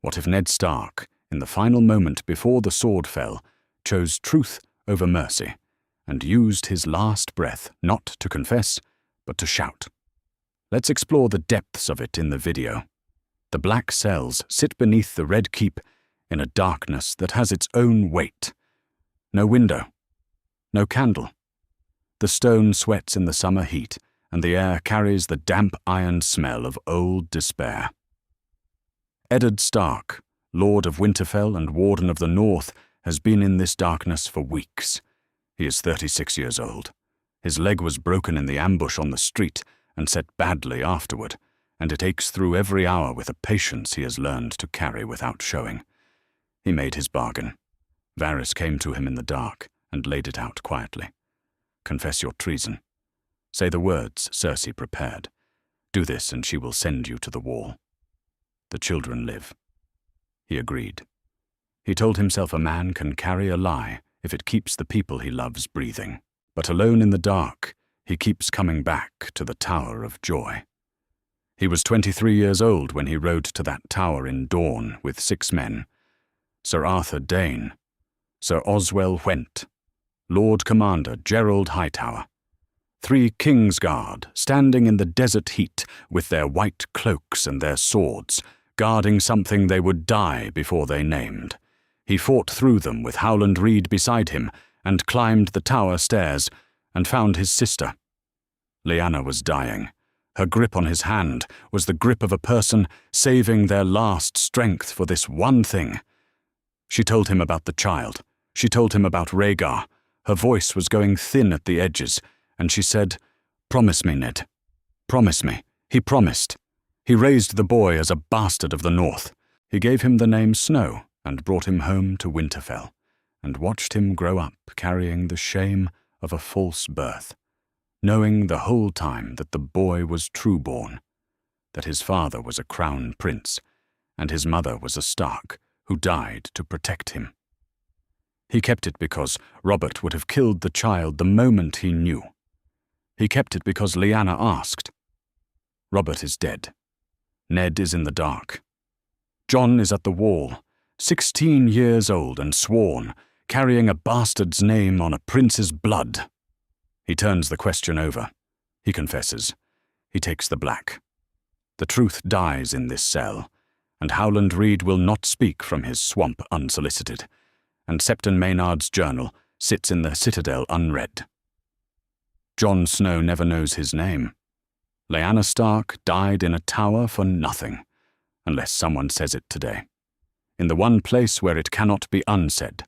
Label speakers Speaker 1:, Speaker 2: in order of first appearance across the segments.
Speaker 1: What if Ned Stark, in the final moment before the sword fell, chose truth over mercy, and used his last breath not to confess, but to shout? Let's explore the depths of it in the video. The black cells sit beneath the red keep in a darkness that has its own weight. No window, no candle. The stone sweats in the summer heat, and the air carries the damp iron smell of old despair. Eddard Stark, Lord of Winterfell and Warden of the North, has been in this darkness for weeks. He is 36 years old. His leg was broken in the ambush on the street and set badly afterward, and it aches through every hour with a patience he has learned to carry without showing. He made his bargain. Varys came to him in the dark and laid it out quietly. Confess your treason. Say the words Cersei prepared. Do this and she will send you to the wall. The children live. He agreed. He told himself a man can carry a lie if it keeps the people he loves breathing. But alone in the dark, he keeps coming back to the Tower of Joy. He was 23 years old when he rode to that tower in Dawn with 6 men. Sir Arthur Dane, Sir Oswell Whent, Lord Commander Gerald Hightower, 3 Kingsguard standing in the desert heat with their white cloaks and their swords, guarding something they would die before they named. He fought through them with Howland Reed beside him and climbed the tower stairs and found his sister. Lyanna was dying. Her grip on his hand was the grip of a person saving their last strength for this one thing. She told him about the child. She told him about Rhaegar. Her voice was going thin at the edges, and she said, "Promise me, Ned. Promise me." He promised. He raised the boy as a bastard of the North. He gave him the name Snow and brought him home to Winterfell, and watched him grow up carrying the shame of a false birth, knowing the whole time that the boy was true-born, that his father was a crown prince, and his mother was a Stark who died to protect him. He kept it because Robert would have killed the child the moment he knew. He kept it because Lyanna asked. Robert is dead. Ned is in the dark. Jon is at the wall, 16 years old and sworn, carrying a bastard's name on a prince's blood. He turns the question over. He confesses. He takes the black. The truth dies in this cell, and Howland Reed will not speak from his swamp unsolicited, and Septon Maynard's journal sits in the citadel unread. Jon Snow never knows his name. Lyanna Stark died in a tower for nothing, unless someone says it today. In the one place where it cannot be unsaid.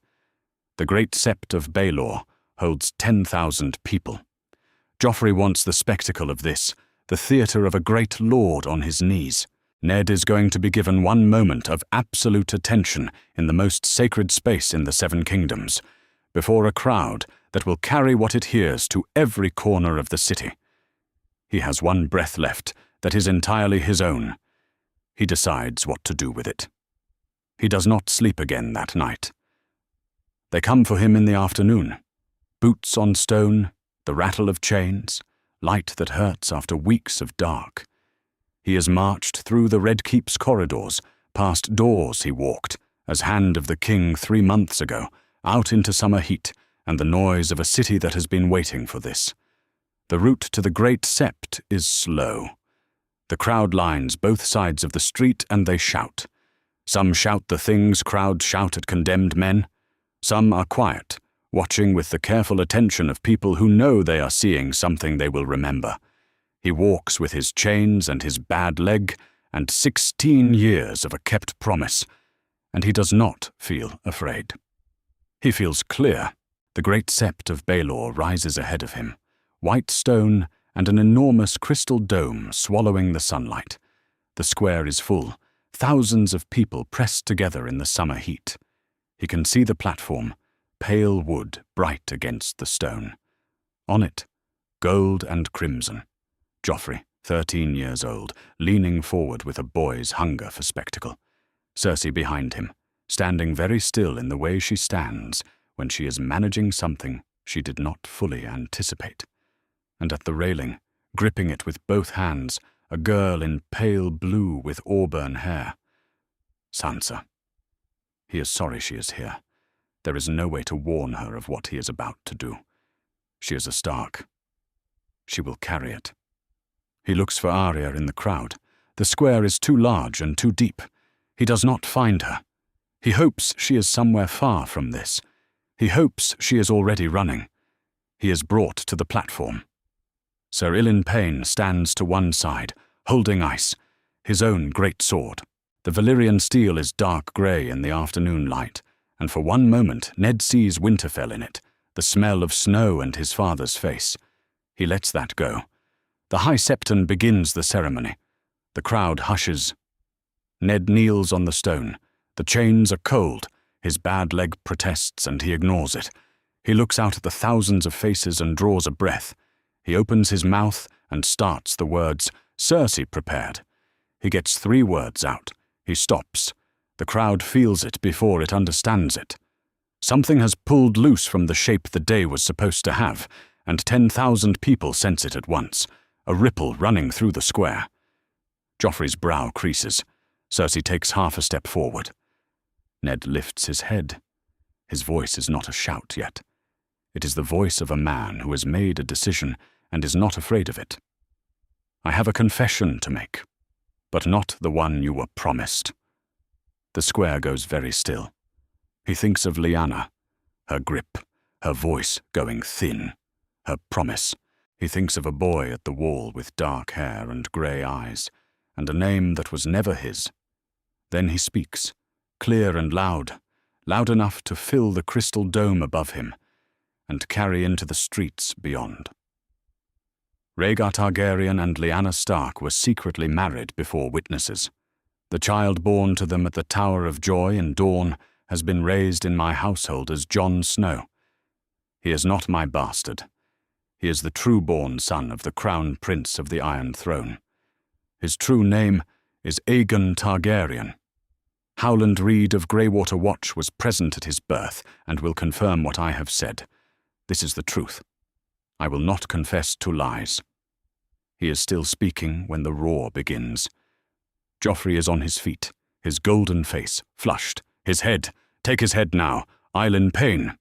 Speaker 1: The great Sept of Baelor holds 10,000 people. Joffrey wants the spectacle of this, the theatre of a great lord on his knees. Ned is going to be given one moment of absolute attention in the most sacred space in the 7 Kingdoms, before a crowd that will carry what it hears to every corner of the city. He has one breath left that is entirely his own. He decides what to do with it. He does not sleep again that night. They come for him in the afternoon. Boots on stone, the rattle of chains, light that hurts after weeks of dark. He has marched through the Red Keep's corridors, past doors he walked, as Hand of the King 3 months ago, out into summer heat and the noise of a city that has been waiting for this. The route to the Great Sept is slow. The crowd lines both sides of the street and they shout. Some shout the things crowds shout at condemned men. Some are quiet, watching with the careful attention of people who know they are seeing something they will remember. He walks with his chains and his bad leg and 16 years of a kept promise, and he does not feel afraid. He feels clear. The great Sept of Baelor rises ahead of him, white stone and an enormous crystal dome swallowing the sunlight. The square is full, thousands of people pressed together in the summer heat. He can see the platform, pale wood bright against the stone. On it, gold and crimson. Joffrey, 13 years old, leaning forward with a boy's hunger for spectacle. Cersei behind him, standing very still in the way she stands when she is managing something she did not fully anticipate. And at the railing, gripping it with both hands, a girl in pale blue with auburn hair. Sansa. He is sorry she is here. There is no way to warn her of what he is about to do. She is a Stark. She will carry it. He looks for Arya in the crowd. The square is too large and too deep. He does not find her. He hopes she is somewhere far from this. He hopes she is already running. He is brought to the platform. Sir Ilyn Payne stands to one side, holding ice, his own great sword. The Valyrian steel is dark grey in the afternoon light, and for one moment Ned sees Winterfell in it, the smell of snow and his father's face. He lets that go. The High Septon begins the ceremony. The crowd hushes. Ned kneels on the stone. The chains are cold. His bad leg protests and he ignores it. He looks out at the thousands of faces and draws a breath. He opens his mouth and starts the words, "Cersei prepared." He gets 3 words out. He stops. The crowd feels it before it understands it. Something has pulled loose from the shape the day was supposed to have, and 10,000 people sense it at once, a ripple running through the square. Joffrey's brow creases. Cersei takes half a step forward. Ned lifts his head. His voice is not a shout yet. It is the voice of a man who has made a decision and is not afraid of it. "I have a confession to make, but not the one you were promised." The square goes very still. He thinks of Lyanna, her grip, her voice going thin, her promise. He thinks of a boy at the wall with dark hair and grey eyes, and a name that was never his. Then he speaks, clear and loud, loud enough to fill the crystal dome above him and carry into the streets beyond. Rhaegar Targaryen and Lyanna Stark were secretly married before witnesses. The child born to them at the Tower of Joy in Dawn has been raised in my household as Jon Snow. He is not my bastard. He is the true-born son of the Crown Prince of the Iron Throne. His true name is Aegon Targaryen. Howland Reed of Greywater Watch was present at his birth and will confirm what I have said. This is the truth. I will not confess to lies. He is still speaking when the roar begins. Joffrey is on his feet, his golden face flushed. His head. Take his head now. Ilyn Payne.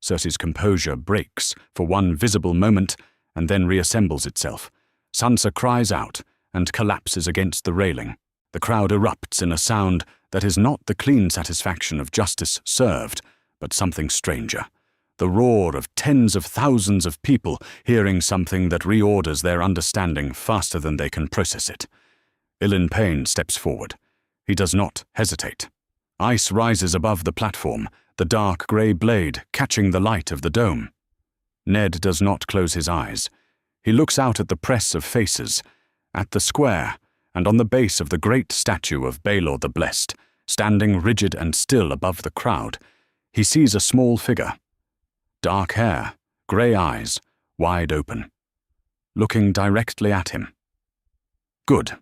Speaker 1: Cersei's composure breaks for one visible moment and then reassembles itself. Sansa cries out and collapses against the railing. The crowd erupts in a sound that is not the clean satisfaction of justice served, but something stranger. The roar of tens of thousands of people hearing something that reorders their understanding faster than they can process it. Ilyn Payne steps forward. He does not hesitate. Ice rises above the platform, the dark grey blade catching the light of the dome. Ned does not close his eyes. He looks out at the press of faces, at the square, and on the base of the great statue of Baelor the Blessed, standing rigid and still above the crowd. He sees a small figure. Dark hair, grey eyes, wide open. Looking directly at him. Good.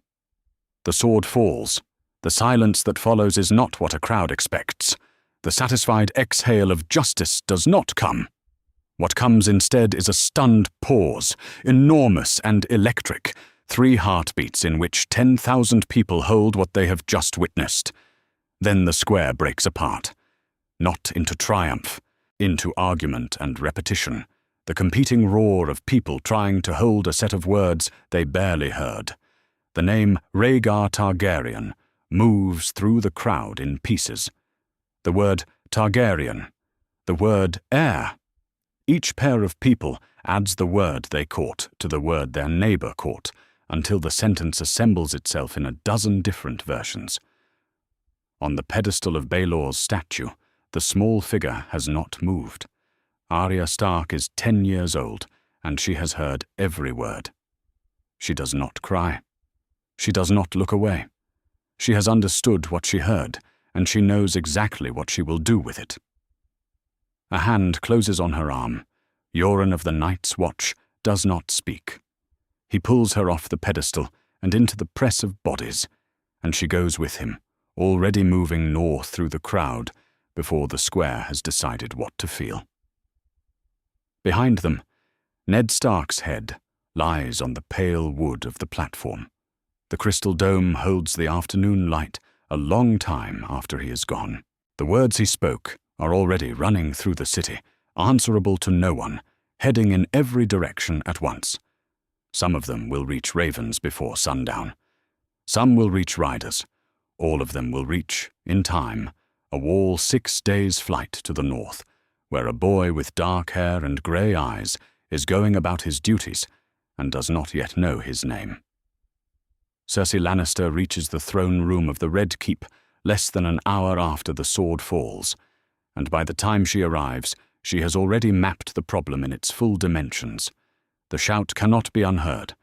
Speaker 1: The sword falls. The silence that follows is not what a crowd expects. The satisfied exhale of justice does not come. What comes instead is a stunned pause, enormous and electric, 3 heartbeats in which 10,000 people hold what they have just witnessed. Then the square breaks apart. Not into triumph, into argument and repetition, the competing roar of people trying to hold a set of words they barely heard. The name Rhaegar Targaryen moves through the crowd in pieces. The word Targaryen, the word heir. Each pair of people adds the word they caught to the word their neighbour caught, until the sentence assembles itself in a dozen different versions. On the pedestal of Baelor's statue, the small figure has not moved. Arya Stark is 10 years old, and she has heard every word. She does not cry. She does not look away. She has understood what she heard, and she knows exactly what she will do with it. A hand closes on her arm. Yoren of the Night's Watch does not speak. He pulls her off the pedestal and into the press of bodies, and she goes with him, already moving north through the crowd before the square has decided what to feel. Behind them, Ned Stark's head lies on the pale wood of the platform. The crystal dome holds the afternoon light a long time after he is gone. The words he spoke are already running through the city, answerable to no one, heading in every direction at once. Some of them will reach ravens before sundown. Some will reach riders. All of them will reach, in time, a wall 6 days' flight to the north, where a boy with dark hair and grey eyes is going about his duties and does not yet know his name. Cersei Lannister reaches the throne room of the Red Keep less than an hour after the sword falls, and by the time she arrives, she has already mapped the problem in its full dimensions. The shout cannot be unheard.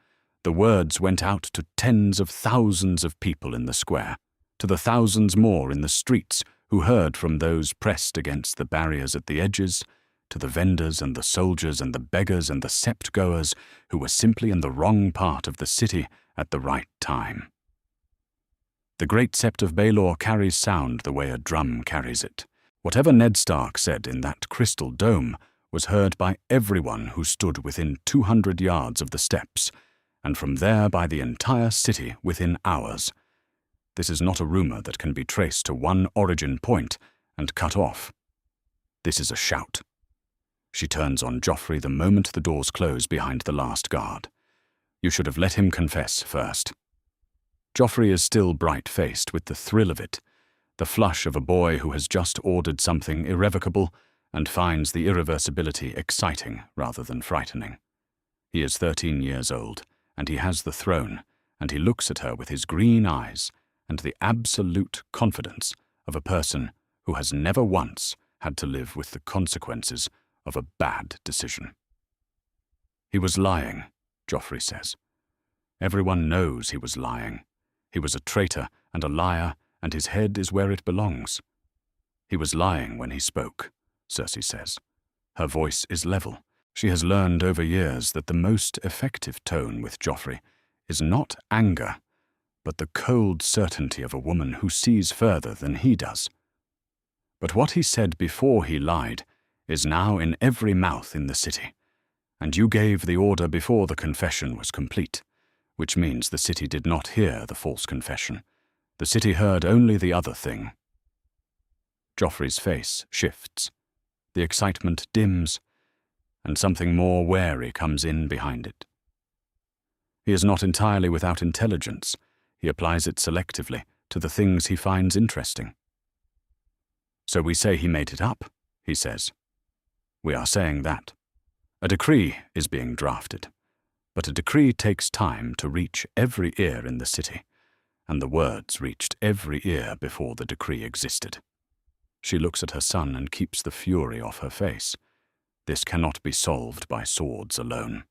Speaker 1: The words went out to tens of thousands of people in the square, to the thousands more in the streets who heard from those pressed against the barriers at the edges, to the vendors and the soldiers and the beggars and the sept-goers who were simply in the wrong part of the city at the right time. The great Sept of Baelor carries sound the way a drum carries it. Whatever Ned Stark said in that crystal dome was heard by everyone who stood within 200 yards of the steps, and from there by the entire city within hours. This is not a rumor that can be traced to one origin point and cut off. This is a shout. She turns on Joffrey the moment the doors close behind the last guard. You should have let him confess first. Joffrey is still bright-faced with the thrill of it, the flush of a boy who has just ordered something irrevocable and finds the irreversibility exciting rather than frightening. He is 13 years old, and he has the throne, and he looks at her with his green eyes and the absolute confidence of a person who has never once had to live with the consequences of a bad decision. He was lying, Joffrey says. Everyone knows he was lying. He was a traitor and a liar, and his head is where it belongs. He was lying when he spoke, Cersei says. Her voice is level. She has learned over years that the most effective tone with Joffrey is not anger, but the cold certainty of a woman who sees further than he does. But what he said before he lied is now in every mouth in the city, and you gave the order before the confession was complete, which means the city did not hear the false confession. The city heard only the other thing. Joffrey's face shifts. The excitement dims, and something more wary comes in behind it. He is not entirely without intelligence. He applies it selectively to the things he finds interesting. So we say he made it up, he says. We are saying that. A decree is being drafted, but a decree takes time to reach every ear in the city, and the words reached every ear before the decree existed. She looks at her son and keeps the fury off her face. This cannot be solved by swords alone.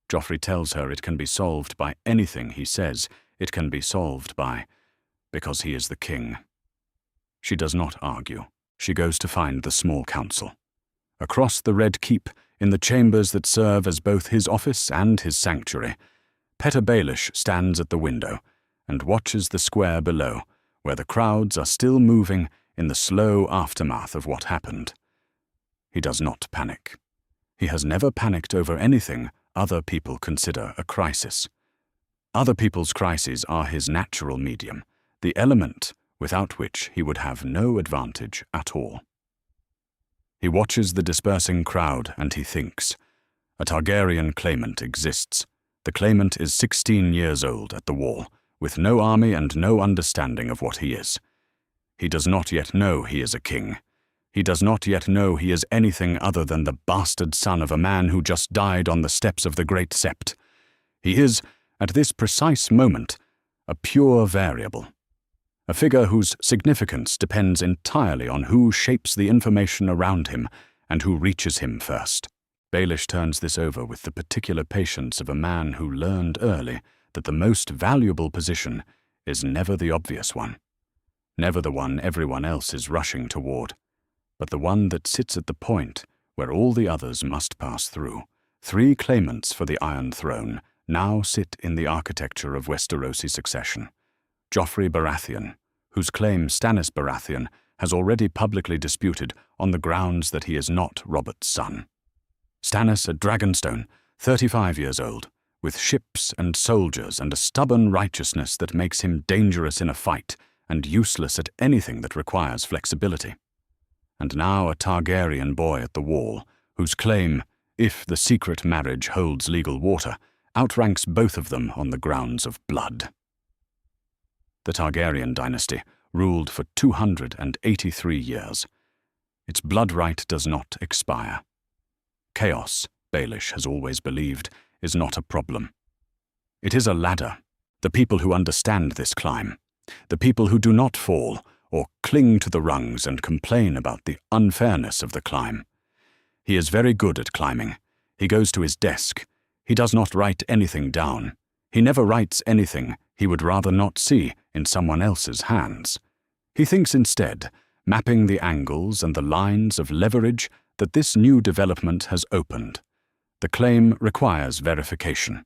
Speaker 1: Joffrey tells her it can be solved by anything he says. It can be solved because he is the king. She does not argue. She goes to find the small council. Across the Red Keep, in the chambers that serve as both his office and his sanctuary, Petter Baelish stands at the window and watches the square below, where the crowds are still moving in the slow aftermath of what happened. He does not panic. He has never panicked over anything other people consider a crisis. Other people's crises are his natural medium, the element without which he would have no advantage at all. He watches the dispersing crowd and he thinks, a Targaryen claimant exists. The claimant is 16 years old at the wall, with no army and no understanding of what he is. He does not yet know he is a king. He does not yet know he is anything other than the bastard son of a man who just died on the steps of the great Sept. He is, at this precise moment, a pure variable, a figure whose significance depends entirely on who shapes the information around him and who reaches him first. Baelish turns this over with the particular patience of a man who learned early that the most valuable position is never the obvious one, never the one everyone else is rushing toward, but the one that sits at the point where all the others must pass through. 3 claimants for the Iron Throne now sit in the architecture of Westerosi succession. Joffrey Baratheon, whose claim Stannis Baratheon has already publicly disputed on the grounds that he is not Robert's son. Stannis at Dragonstone, 35 years old, with ships and soldiers and a stubborn righteousness that makes him dangerous in a fight and useless at anything that requires flexibility. And now a Targaryen boy at the wall, whose claim, if the secret marriage holds legal water, outranks both of them on the grounds of blood. The Targaryen dynasty ruled for 283 years. Its blood right does not expire. Chaos, Baelish has always believed, is not a problem. It is a ladder. The people who understand this climb, the people who do not fall or cling to the rungs and complain about the unfairness of the climb. He is very good at climbing. He goes to his desk. He does not write anything down. He never writes anything he would rather not see in someone else's hands. He thinks instead, mapping the angles and the lines of leverage that this new development has opened. The claim requires verification.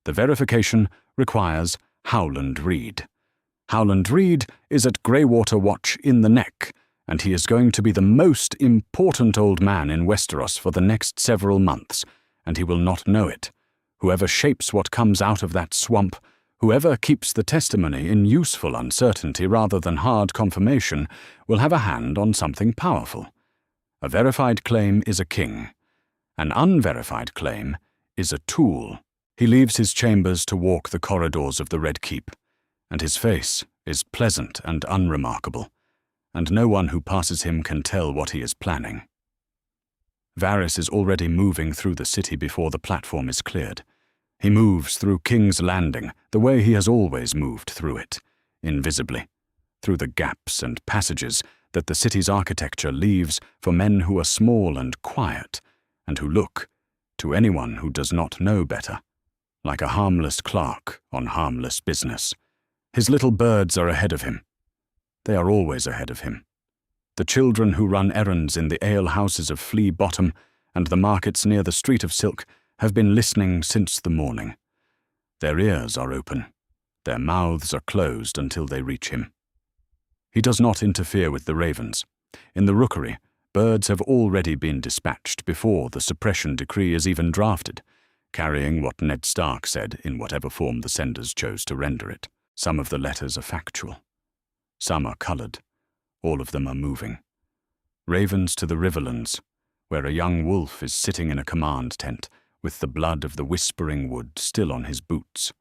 Speaker 1: The verification requires Howland Reed. Howland Reed is at Greywater Watch in the neck, and he is going to be the most important old man in Westeros for the next several months, and he will not know it. Whoever shapes what comes out of that swamp, whoever keeps the testimony in useful uncertainty rather than hard confirmation, will have a hand on something powerful. A verified claim is a king. An unverified claim is a tool. He leaves his chambers to walk the corridors of the Red Keep, and his face is pleasant and unremarkable, and no one who passes him can tell what he is planning. Varys is already moving through the city before the platform is cleared. He moves through King's Landing the way he has always moved through it, invisibly, through the gaps and passages that the city's architecture leaves for men who are small and quiet, and who look, to anyone who does not know better, like a harmless clerk on harmless business. His little birds are ahead of him. They are always ahead of him. The children who run errands in the ale-houses of Flea Bottom and the markets near the Street of Silk have been listening since the morning. Their ears are open. Their mouths are closed until they reach him. He does not interfere with the ravens. In the rookery, birds have already been dispatched before the suppression decree is even drafted, carrying what Ned Stark said in whatever form the senders chose to render it. Some of the letters are factual. Some are coloured. All of them are moving. Ravens to the Riverlands, where a young wolf is sitting in a command tent with the blood of the Whispering Wood still on his boots.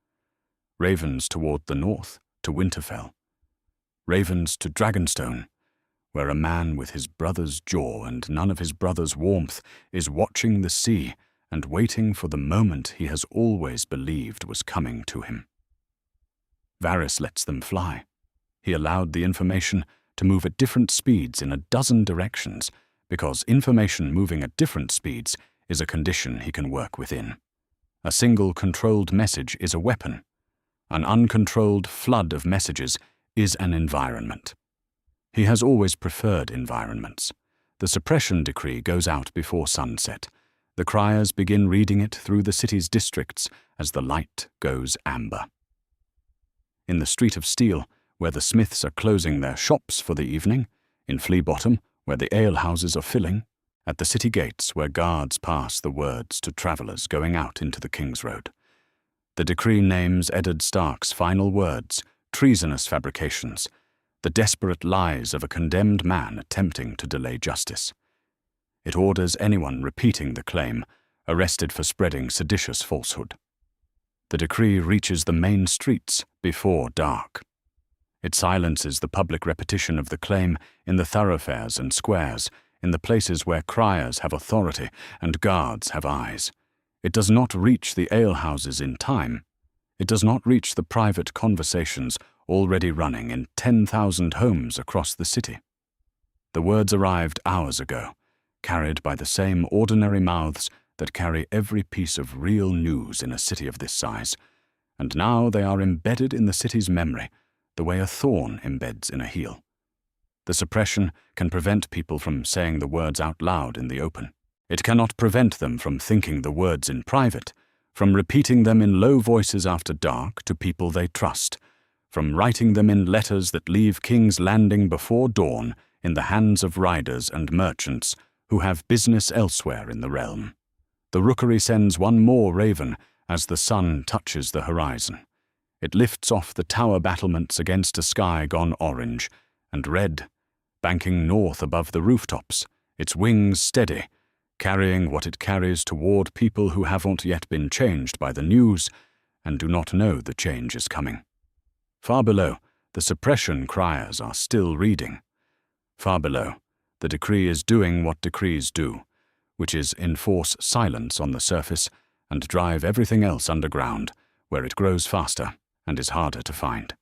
Speaker 1: Ravens toward the north, to Winterfell. Ravens to Dragonstone, where a man with his brother's jaw and none of his brother's warmth is watching the sea and waiting for the moment he has always believed was coming to him. Varys lets them fly. He allowed the information to move at different speeds in a dozen directions, because information moving at different speeds is a condition he can work within. A single controlled message is a weapon. An uncontrolled flood of messages is an environment. He has always preferred environments. The suppression decree goes out before sunset. The criers begin reading it through the city's districts as the light goes amber. In the Street of Steel, where the smiths are closing their shops for the evening, in Flea Bottom, where the alehouses are filling, at the city gates where guards pass the words to travellers going out into the King's Road. The decree names Eddard Stark's final words, treasonous fabrications, the desperate lies of a condemned man attempting to delay justice. It orders anyone repeating the claim arrested for spreading seditious falsehood. The decree reaches the main streets before dark. It silences the public repetition of the claim in the thoroughfares and squares, in the places where criers have authority and guards have eyes. It does not reach the alehouses in time. It does not reach the private conversations already running in 10,000 homes across the city. The words arrived hours ago, carried by the same ordinary mouths that carry every piece of real news in a city of this size, and now they are embedded in the city's memory, the way a thorn embeds in a heel. The suppression can prevent people from saying the words out loud in the open. It cannot prevent them from thinking the words in private, from repeating them in low voices after dark to people they trust, from writing them in letters that leave King's Landing before dawn in the hands of riders and merchants who have business elsewhere in the realm. The rookery sends one more raven as the sun touches the horizon. It lifts off the tower battlements against a sky gone orange and red, banking north above the rooftops, its wings steady, carrying what it carries toward people who haven't yet been changed by the news and do not know the change is coming. Far below, the suppression criers are still reading. Far below, the decree is doing what decrees do, which is enforce silence on the surface and drive everything else underground, where it grows faster and is harder to find.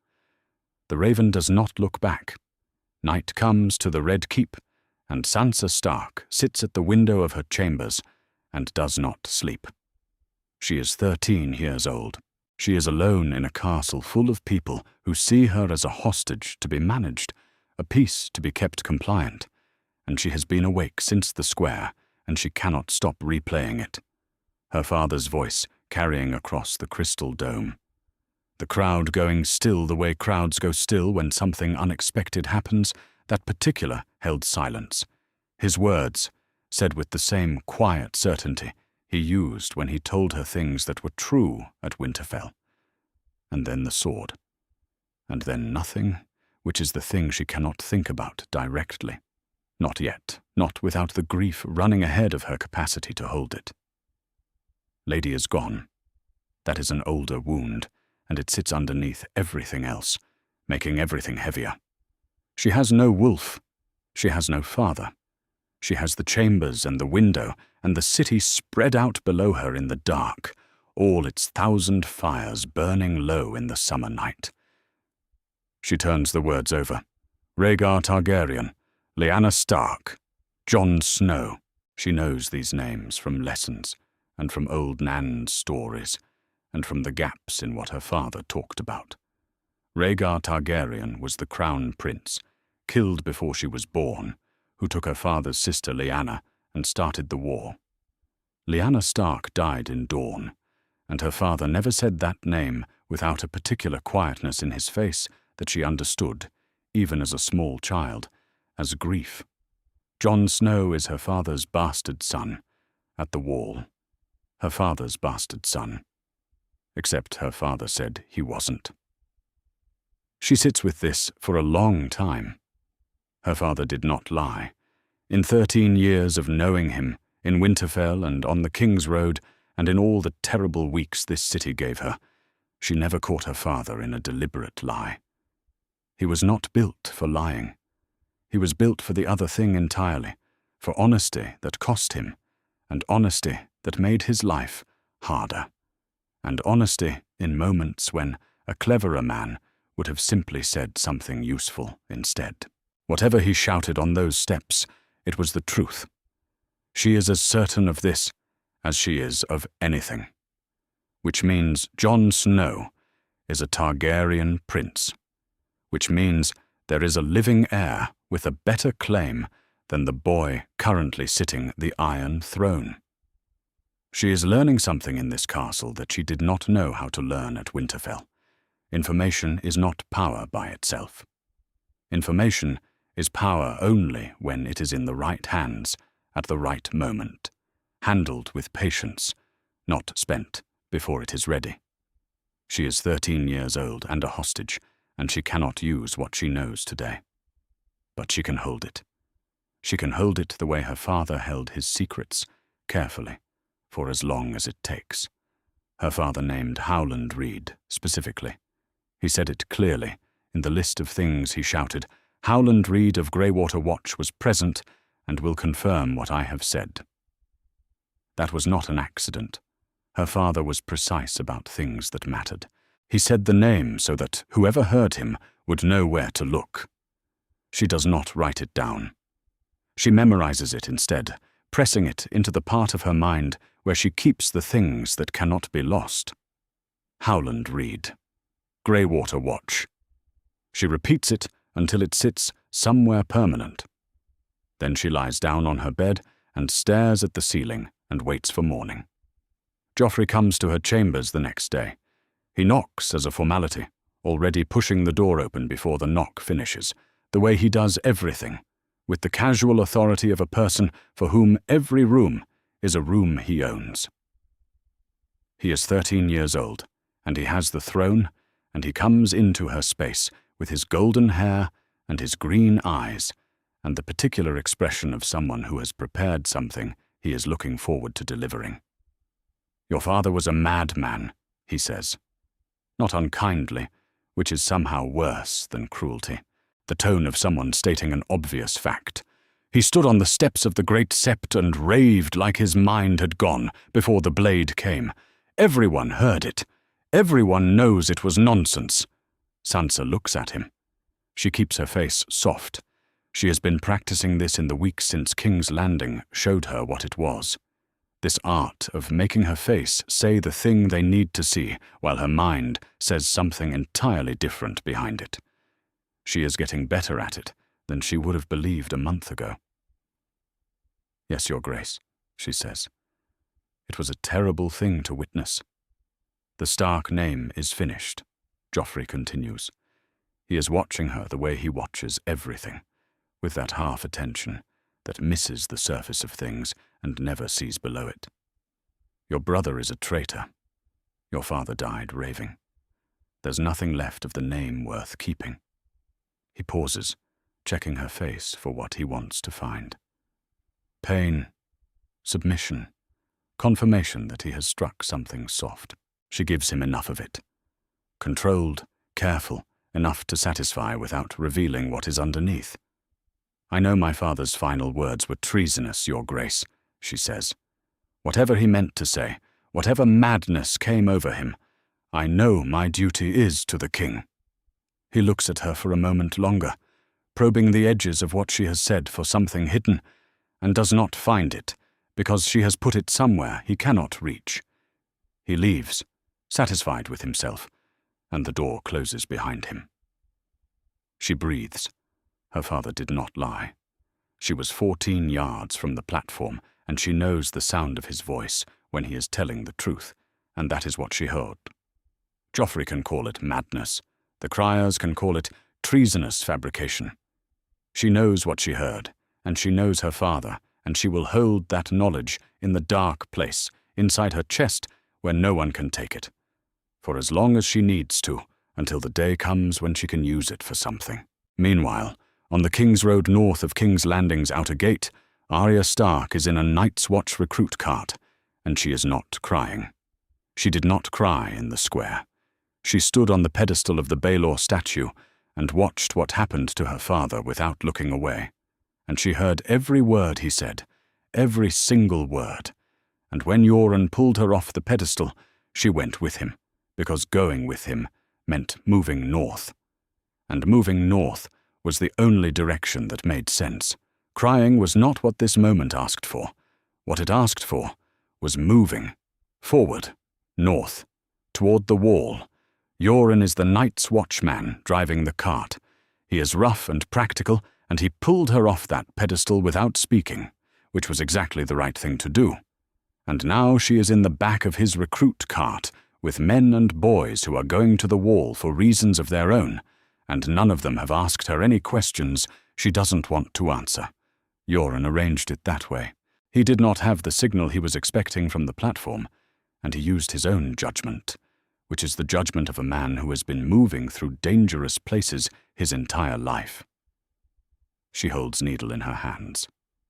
Speaker 1: The raven does not look back. Night comes to the Red Keep, and Sansa Stark sits at the window of her chambers and does not sleep. She is 13 years old. She is alone in a castle full of people who see her as a hostage to be managed, a piece to be kept compliant, and she has been awake since the square, and she cannot stop replaying it. Her father's voice carrying across the crystal dome. The crowd going still the way crowds go still when something unexpected happens, that particular held silence. His words, said with the same quiet certainty he used when he told her things that were true at Winterfell. And then the sword. And then nothing, which is the thing she cannot think about directly. Not yet, not without the grief running ahead of her capacity to hold it. Lady is gone. That is an older wound, and it sits underneath everything else, making everything heavier. She has no wolf. She has no father. She has the chambers and the window, and the city spread out below her in the dark, all its 1,000 fires burning low in the summer night. She turns the words over. Rhaegar Targaryen, Lyanna Stark, Jon Snow. She knows these names from lessons, and from old Nan's stories, and from the gaps in what her father talked about. Rhaegar Targaryen was the crown prince, killed before she was born, who took her father's sister Lyanna and started the war. Lyanna Stark died in Dorne, and her father never said that name without a particular quietness in his face that she understood, even as a small child, as grief. Jon Snow is her father's bastard son, at the wall. Her father's bastard son. Except her father said he wasn't. She sits with this for a long time. Her father did not lie. In 13 years of knowing him, in Winterfell and on the King's Road, and in all the terrible weeks this city gave her, she never caught her father in a deliberate lie. He was not built for lying. He was built for the other thing entirely, for honesty that cost him, and honesty that made his life harder, and honesty in moments when a cleverer man would have simply said something useful instead. Whatever he shouted on those steps, it was the truth. She is as certain of this as she is of anything. Which means Jon Snow is a Targaryen prince. Which means there is a living heir with a better claim than the boy currently sitting the Iron Throne. She is learning something in this castle that she did not know how to learn at Winterfell. Information is not power by itself. Information is power only when it is in the right hands at the right moment, handled with patience, not spent before it is ready. She is 13 years old and a hostage, and she cannot use what she knows today. But she can hold it. She can hold it the way her father held his secrets, carefully, for as long as it takes. Her father named Howland Reed specifically. He said it clearly in the list of things he shouted. Howland Reed of Greywater Watch was present and will confirm what I have said. That was not an accident. Her father was precise about things that mattered. He said the name so that whoever heard him would know where to look. She does not write it down. She memorizes it instead, pressing it into the part of her mind where she keeps the things that cannot be lost. Howland Reed. Greywater Watch. She repeats it until it sits somewhere permanent. Then she lies down on her bed and stares at the ceiling and waits for morning. Joffrey comes to her chambers the next day. He knocks as a formality, already pushing the door open before the knock finishes, the way he does everything, with the casual authority of a person for whom every room is a room he owns. He is 13 years old, and he has the throne, and he comes into her space with his golden hair and his green eyes, and the particular expression of someone who has prepared something he is looking forward to delivering. "Your father was a madman," he says. Not unkindly, which is somehow worse than cruelty, the tone of someone stating an obvious fact. He stood on the steps of the great Sept and raved like his mind had gone before the blade came. Everyone heard it. Everyone knows it was nonsense. Sansa looks at him. She keeps her face soft. She has been practicing this in the weeks since King's Landing showed her what it was. This art of making her face say the thing they need to see while her mind says something entirely different behind it. She is getting better at it than she would have believed a month ago. "Yes, Your Grace," she says. "It was a terrible thing to witness." "The Stark name is finished," Joffrey continues. He is watching her the way he watches everything, with that half attention that misses the surface of things and never sees below it. "Your brother is a traitor. Your father died raving. There's nothing left of the name worth keeping." He pauses, checking her face for what he wants to find. Pain, submission, confirmation that he has struck something soft. She gives him enough of it. Controlled, careful, enough to satisfy without revealing what is underneath. "I know my father's final words were treasonous, Your Grace," she says. "Whatever he meant to say, whatever madness came over him, I know my duty is to the king." He looks at her for a moment longer, probing the edges of what she has said for something hidden, and does not find it, because she has put it somewhere he cannot reach. He leaves, satisfied with himself, and the door closes behind him. She breathes. Her father did not lie. She was 14 yards from the platform, and she knows the sound of his voice when he is telling the truth, and that is what she heard. Joffrey can call it madness. The criers can call it treasonous fabrication. She knows what she heard, and she knows her father, and she will hold that knowledge in the dark place, inside her chest, where no one can take it. For as long as she needs to, until the day comes when she can use it for something. Meanwhile, on the King's Road north of King's Landing's outer gate, Arya Stark is in a Night's Watch recruit cart, and she is not crying. She did not cry in the square. She stood on the pedestal of the Baelor statue and watched what happened to her father without looking away. And she heard every word he said, every single word. And when Yoren pulled her off the pedestal, she went with him, because going with him meant moving north. And moving north was the only direction that made sense. Crying was not what this moment asked for. What it asked for was moving. Forward. North. Toward the wall. Yoren is the Night's Watchman driving the cart. He is rough and practical, and he pulled her off that pedestal without speaking, which was exactly the right thing to do. And now she is in the back of his recruit cart, with men and boys who are going to the wall for reasons of their own, and none of them have asked her any questions she doesn't want to answer. Yoren arranged it that way. He did not have the signal he was expecting from the platform, and he used his own judgment, which is the judgment of a man who has been moving through dangerous places his entire life. She holds Needle in her hands.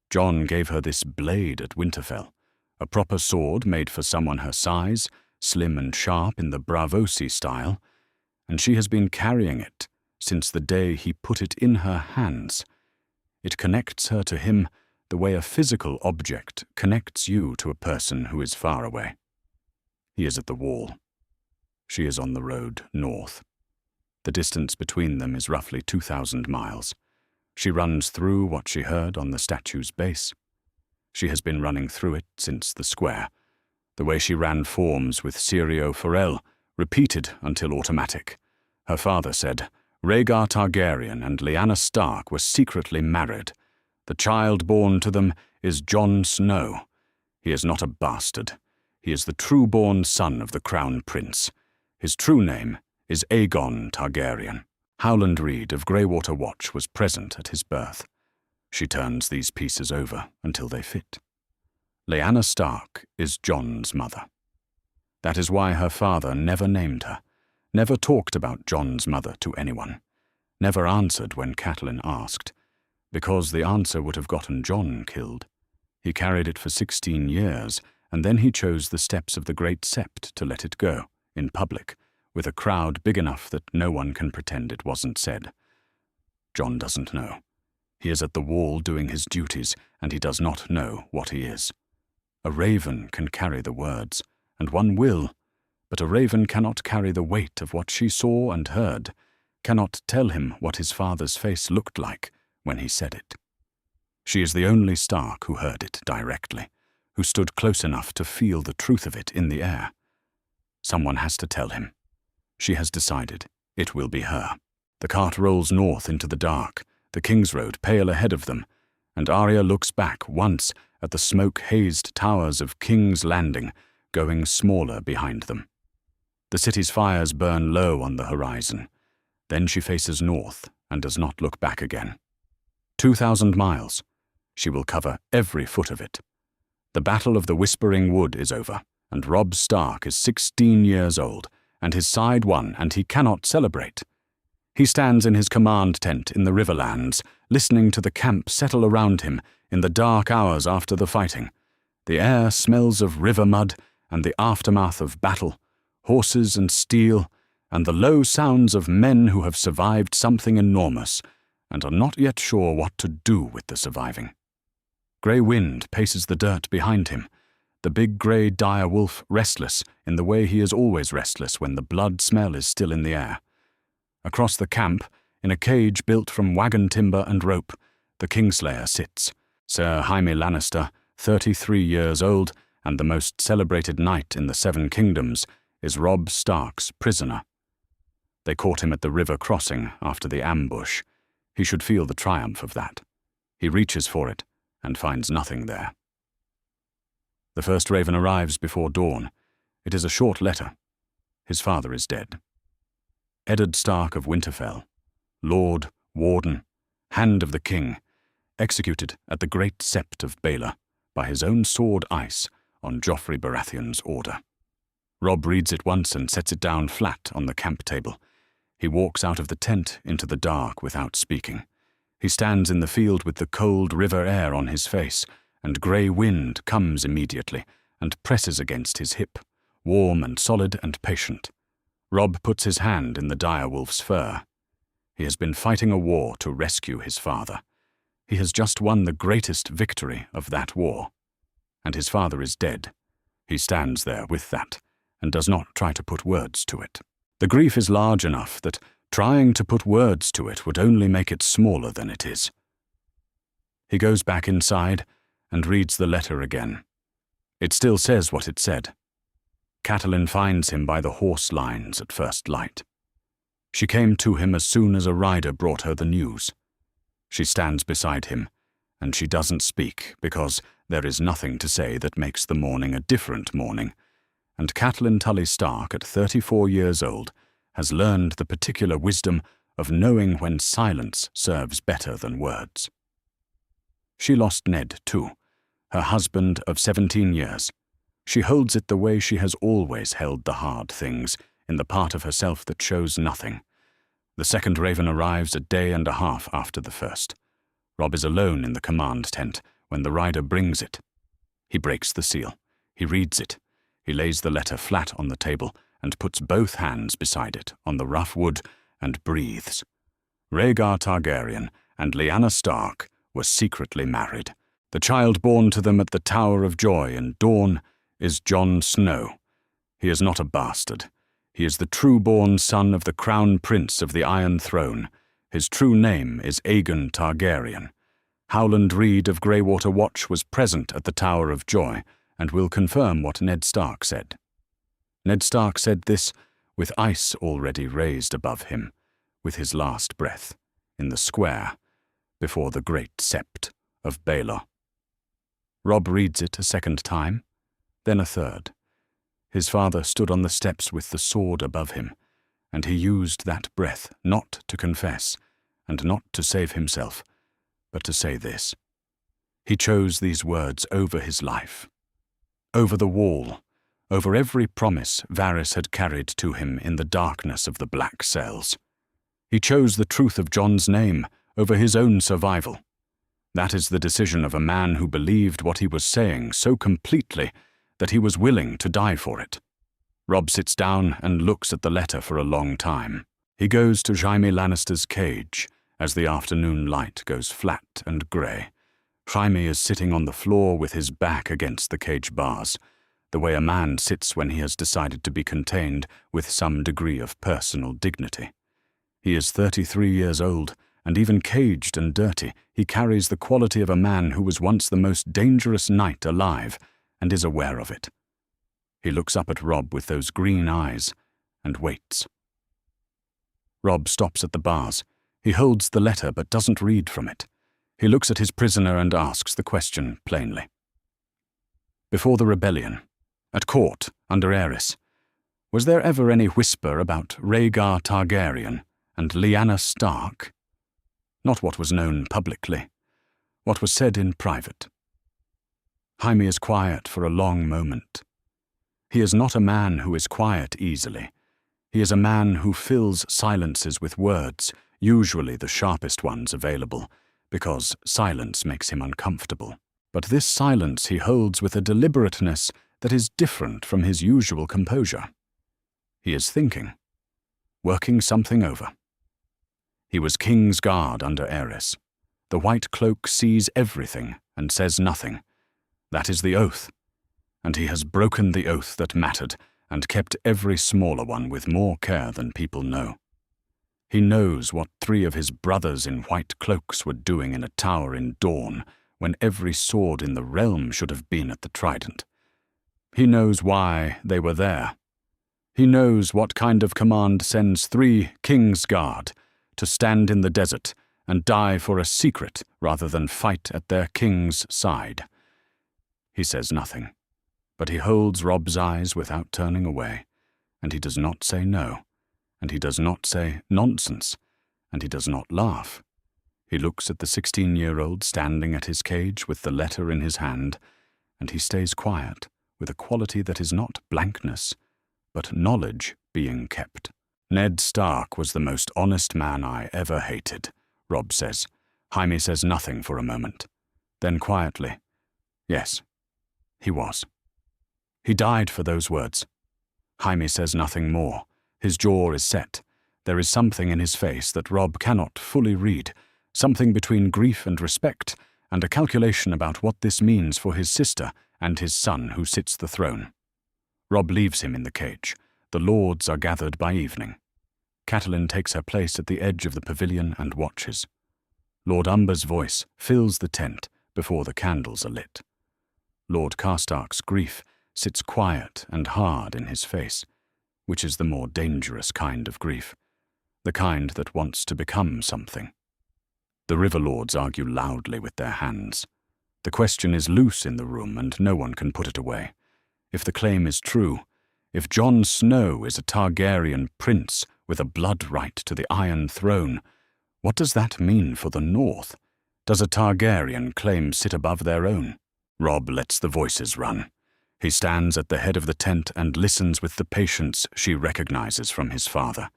Speaker 1: Jon gave her this blade at Winterfell, a proper sword made for someone her size, slim and sharp in the Braavosi style, and she has been carrying it since the day he put it in her hands. It connects her to him the way a physical object connects you to a person who is far away. He is at the wall. She is on the road north. The distance between them is roughly 2,000 miles. She runs through what she heard on the statue's base. She has been running through it since the square. The way she ran forms with Syrio Forel, repeated until automatic. Her father said, Rhaegar Targaryen and Lyanna Stark were secretly married. The child born to them is Jon Snow. He is not a bastard. He is the true-born son of the Crown Prince. His true name is Aegon Targaryen. Howland Reed of Greywater Watch was present at his birth. She turns these pieces over until they fit. Lyanna Stark is Jon's mother. That is why her father never named her, never talked about Jon's mother to anyone, never answered when Catelyn asked, because the answer would have gotten Jon killed. He carried it for 16 years, and then he chose the steps of the great Sept to let it go, in public, with a crowd big enough that no one can pretend it wasn't said. Jon doesn't know. He is at the wall doing his duties, and he does not know what he is. A raven can carry the words, and one will, but a raven cannot carry the weight of what she saw and heard, cannot tell him what his father's face looked like when he said it. She is the only Stark who heard it directly, who stood close enough to feel the truth of it in the air. Someone has to tell him. She has decided. It will be her. The cart rolls north into the dark, the King's Road pale ahead of them, and Arya looks back once at the smoke-hazed towers of King's Landing going smaller behind them. The city's fires burn low on the horizon. Then she faces north and does not look back again. 2,000 miles. She will cover every foot of it. The Battle of the Whispering Wood is over, and Robb Stark is 16 years old, and his side won, and he cannot celebrate. He stands in his command tent in the Riverlands, listening to the camp settle around him in the dark hours after the fighting. The air smells of river mud and the aftermath of battle, horses and steel, and the low sounds of men who have survived something enormous and are not yet sure what to do with the surviving. Grey Wind paces the dirt behind him, the big grey dire wolf restless in the way he is always restless when the blood smell is still in the air. Across the camp, in a cage built from wagon timber and rope, the Kingslayer sits. Sir Jaime Lannister, 33 years old and the most celebrated knight in the Seven Kingdoms, is Robb Stark's prisoner. They caught him at the river crossing after the ambush. He should feel the triumph of that. He reaches for it and finds nothing there. The first raven arrives before dawn. It is a short letter. His father is dead. Eddard Stark of Winterfell, Lord, Warden, Hand of the King, executed at the great Sept of Baelor by his own sword Ice on Joffrey Baratheon's order. Robb reads it once and sets it down flat on the camp table. He walks out of the tent into the dark without speaking. He stands in the field with the cold river air on his face, and Grey Wind comes immediately and presses against his hip, warm and solid and patient. Robb puts his hand in the direwolf's fur. He has been fighting a war to rescue his father. He has just won the greatest victory of that war. And his father is dead. He stands there with that, and does not try to put words to it. The grief is large enough that trying to put words to it would only make it smaller than it is. He goes back inside and reads the letter again. It still says what it said. Catelyn finds him by the horse lines at first light. She came to him as soon as a rider brought her the news. She stands beside him, and she doesn't speak because there is nothing to say that makes the morning a different morning, and Catelyn Tully Stark, at 34 years old, has learned the particular wisdom of knowing when silence serves better than words. She lost Ned, too, her husband of 17 years. She holds it the way she has always held the hard things, in the part of herself that shows nothing. The second raven arrives a day and a half after the first. Robb is alone in the command tent when the rider brings it. He breaks the seal. He reads it. He lays the letter flat on the table and puts both hands beside it on the rough wood and breathes. Rhaegar Targaryen and Lyanna Stark were secretly married. The child born to them at the Tower of Joy in Dawn is Jon Snow. He is not a bastard. He is the true-born son of the Crown Prince of the Iron Throne. His true name is Aegon Targaryen. Howland Reed of Greywater Watch was present at the Tower of Joy and will confirm what Ned Stark said. Ned Stark said this with ice already raised above him, with his last breath, in the square, before the great Sept of Baelor. Robb reads it a second time, then a third. His father stood on the steps with the sword above him, and he used that breath not to confess, and not to save himself, but to say this. He chose these words over his life. Over the wall, over every promise Varys had carried to him in the darkness of the black cells. He chose the truth of Jon's name over his own survival. That is the decision of a man who believed what he was saying so completely that he was willing to die for it. Robb sits down and looks at the letter for a long time. He goes to Jaime Lannister's cage as the afternoon light goes flat and grey. Jaime is sitting on the floor with his back against the cage bars, the way a man sits when he has decided to be contained with some degree of personal dignity. He is 33 years old, and even caged and dirty, he carries the quality of a man who was once the most dangerous knight alive, and is aware of it. He looks up at Robb with those green eyes, and waits. Robb stops at the bars. He holds the letter but doesn't read from it. He looks at his prisoner and asks the question plainly. Before the rebellion, at court, under Aerys, was there ever any whisper about Rhaegar Targaryen and Lyanna Stark? Not what was known publicly, what was said in private. Jaime is quiet for a long moment. He is not a man who is quiet easily. He is a man who fills silences with words, usually the sharpest ones available, because silence makes him uncomfortable. But this silence he holds with a deliberateness that is different from his usual composure. He is thinking, working something over. He was King's Guard under Aerys. The White Cloak sees everything and says nothing. That is the oath. And he has broken the oath that mattered and kept every smaller one with more care than people know. He knows what 3 of his brothers in white cloaks were doing in a tower in Dawn, when every sword in the realm should have been at the trident. He knows why they were there. He knows what kind of command sends 3 King's Guard to stand in the desert and die for a secret rather than fight at their king's side. He says nothing, but he holds Robb's eyes without turning away, and he does not say no, and he does not say nonsense, and he does not laugh. He looks at the 16-year-old standing at his cage with the letter in his hand, and he stays quiet with a quality that is not blankness, but knowledge being kept. Ned Stark was the most honest man I ever hated, Robb says. Jaime says nothing for a moment. Then quietly, yes, he was. He died for those words. Jaime says nothing more. His jaw is set. There is something in his face that Robb cannot fully read, something between grief and respect, and a calculation about what this means for his sister and his son who sits the throne. Robb leaves him in the cage. The lords are gathered by evening. Catelyn takes her place at the edge of the pavilion and watches. Lord Umber's voice fills the tent before the candles are lit. Lord Karstark's grief sits quiet and hard in his face, which is the more dangerous kind of grief, the kind that wants to become something. The River Lords argue loudly with their hands. The question is loose in the room and no one can put it away. If the claim is true, if Jon Snow is a Targaryen prince with a blood right to the Iron Throne, what does that mean for the North? Does a Targaryen claim sit above their own? Robb lets the voices run. He stands at the head of the tent and listens with the patience she recognizes from his father.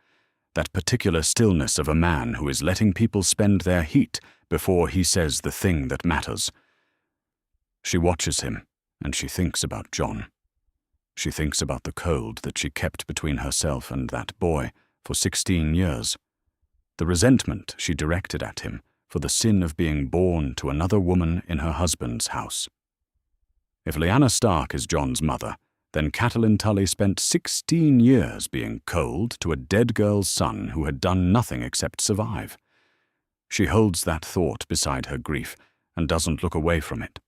Speaker 1: That particular stillness of a man who is letting people spend their heat before he says the thing that matters. She watches him, and she thinks about Jon. She thinks about the cold that she kept between herself and that boy for 16 years. The resentment she directed at him for the sin of being born to another woman in her husband's house. If Lyanna Stark is Jon's mother, then Catelyn Tully spent 16 years being cold to a dead girl's son who had done nothing except survive. She holds that thought beside her grief and doesn't look away from it.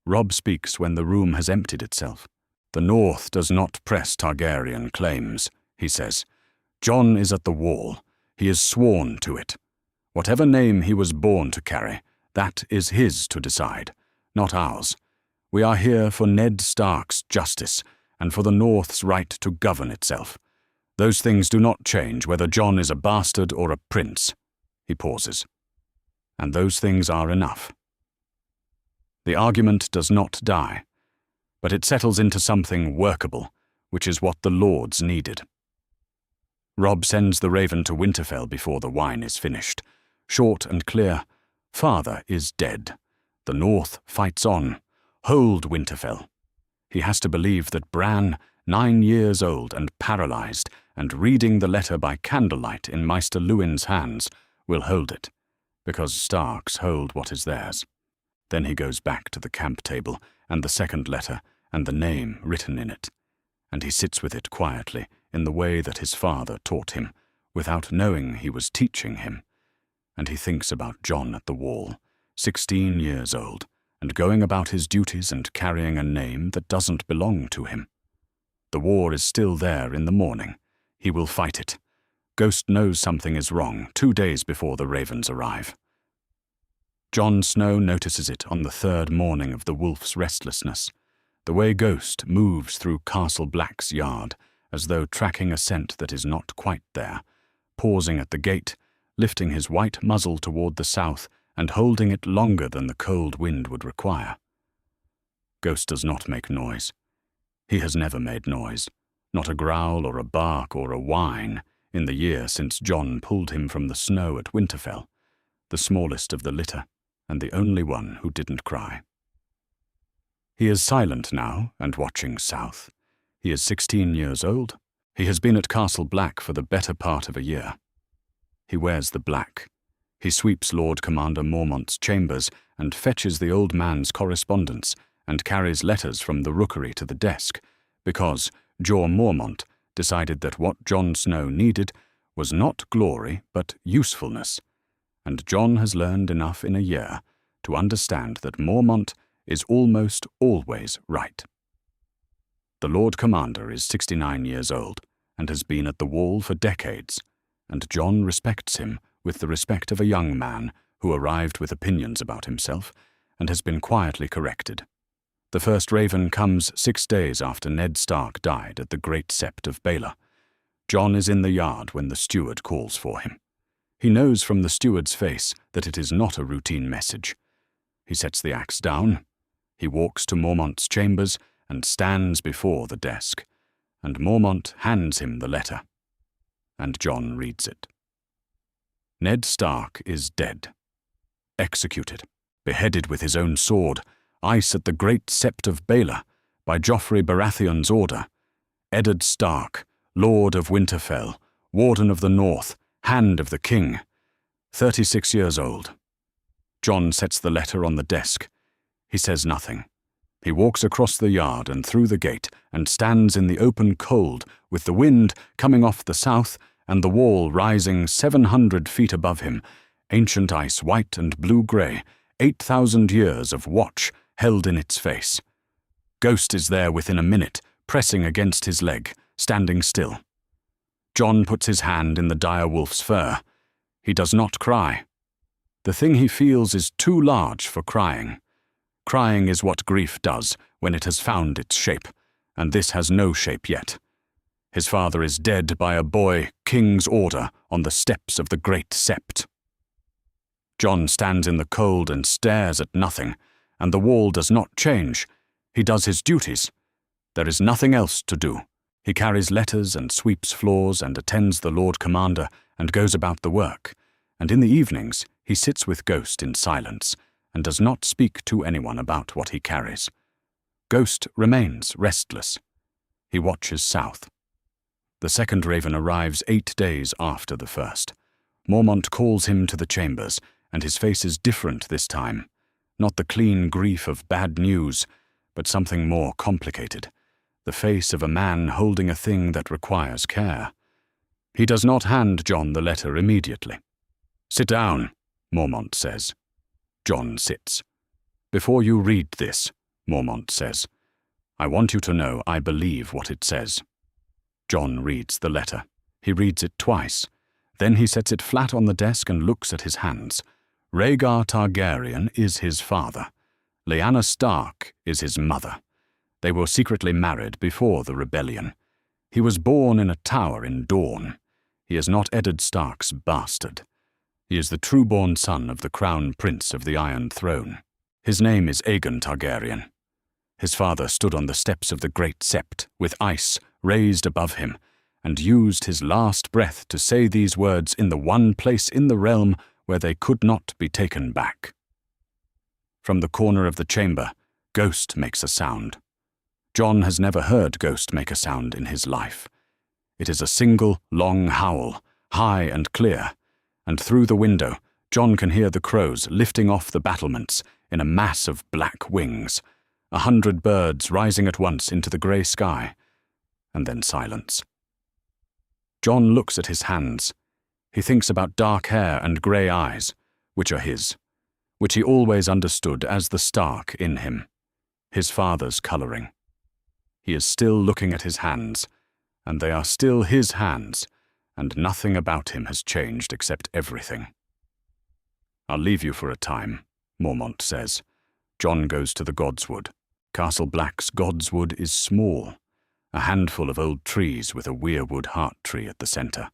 Speaker 1: Robb speaks when the room has emptied itself. The North does not press Targaryen claims, he says. Jon is at the wall. He is sworn to it. Whatever name he was born to carry, that is his to decide, not ours. We are here for Ned Stark's justice and for the North's right to govern itself. Those things do not change whether Jon is a bastard or a prince. He pauses. And those things are enough. The argument does not die, but it settles into something workable, which is what the lords needed. Robb sends the raven to Winterfell before the wine is finished. Short and clear, "Father is dead. The North fights on. Hold Winterfell." He has to believe that Bran, 9 years old and paralyzed, and reading the letter by candlelight in Maester Luwin's hands, will hold it, because Starks hold what is theirs. Then he goes back to the camp table and the second letter and the name written in it, and he sits with it quietly in the way that his father taught him, without knowing he was teaching him. And he thinks about Jon at the wall, 16 years old, and going about his duties and carrying a name that doesn't belong to him. The war is still there in the morning. He will fight it. Ghost knows something is wrong 2 days before the ravens arrive. Jon Snow notices it on the 3rd morning of the wolf's restlessness, the way Ghost moves through Castle Black's yard, as though tracking a scent that is not quite there, pausing at the gate, lifting his white muzzle toward the south and holding it longer than the cold wind would require. Ghost does not make noise. He has never made noise, not a growl or a bark or a whine, in the year since Jon pulled him from the snow at Winterfell, the smallest of the litter, and the only one who didn't cry. He is silent now and watching south. He is 16 years old. He has been at Castle Black for the better part of a year. He wears the black. He sweeps Lord Commander Mormont's chambers and fetches the old man's correspondence and carries letters from the rookery to the desk, because Jor Mormont decided that what Jon Snow needed was not glory but usefulness, and Jon has learned enough in a year to understand that Mormont is almost always right. The Lord Commander is 69 years old and has been at the wall for decades, and Jon respects him with the respect of a young man who arrived with opinions about himself and has been quietly corrected. The first raven comes 6 days after Ned Stark died at the great Sept of Baelor. Jon is in the yard when the steward calls for him. He knows from the steward's face that it is not a routine message. He sets the axe down. He walks to Mormont's chambers and stands before the desk, and Mormont hands him the letter, and Jon reads it. Ned Stark is dead. Executed, beheaded with his own sword, ice at the great Sept of Baelor, by Joffrey Baratheon's order. Eddard Stark, Lord of Winterfell, Warden of the North, Hand of the King, 36 years old. Jon sets the letter on the desk. He says nothing. He walks across the yard and through the gate and stands in the open cold with the wind coming off the south and the wall rising 700 feet above him, ancient ice white and blue-grey, 8,000 years of watch held in its face. Ghost is there within a minute, pressing against his leg, standing still. Jon puts his hand in the dire wolf's fur. He does not cry. The thing he feels is too large for crying. Crying is what grief does when it has found its shape, and this has no shape yet. His father is dead by a boy, king's order, on the steps of the great Sept. Jon stands in the cold and stares at nothing, and the wall does not change. He does his duties. There is nothing else to do. He carries letters and sweeps floors and attends the Lord Commander and goes about the work, and in the evenings he sits with Ghost in silence and does not speak to anyone about what he carries. Ghost remains restless. He watches south. The second raven arrives 8 days after the first. Mormont calls him to the chambers, and his face is different this time. Not the clean grief of bad news, but something more complicated. The face of a man holding a thing that requires care. He does not hand Jon the letter immediately. "Sit down," Mormont says. Jon sits. "Before you read this," Mormont says, "I want you to know I believe what it says." Jon reads the letter. He reads it twice. Then he sets it flat on the desk and looks at his hands. Rhaegar Targaryen is his father. Lyanna Stark is his mother. They were secretly married before the rebellion. He was born in a tower in Dorne. He is not Eddard Stark's bastard. He is the true-born son of the crown prince of the Iron Throne. His name is Aegon Targaryen. His father stood on the steps of the great Sept, with ice raised above him, and used his last breath to say these words in the one place in the realm where they could not be taken back. From the corner of the chamber, Ghost makes a sound. John has never heard Ghost make a sound in his life. It is a single, long howl, high and clear, and through the window, John can hear the crows lifting off the battlements in a mass of black wings, 100 birds rising at once into the grey sky, and then silence. John looks at his hands. He thinks about dark hair and grey eyes, which are his, which he always understood as the Stark in him, his father's colouring. He is still looking at his hands, and they are still his hands, and nothing about him has changed except everything. "I'll leave you for a time," Mormont says. John goes to the Godswood. Castle Black's Godswood is small, a handful of old trees with a weirwood heart tree at the centre,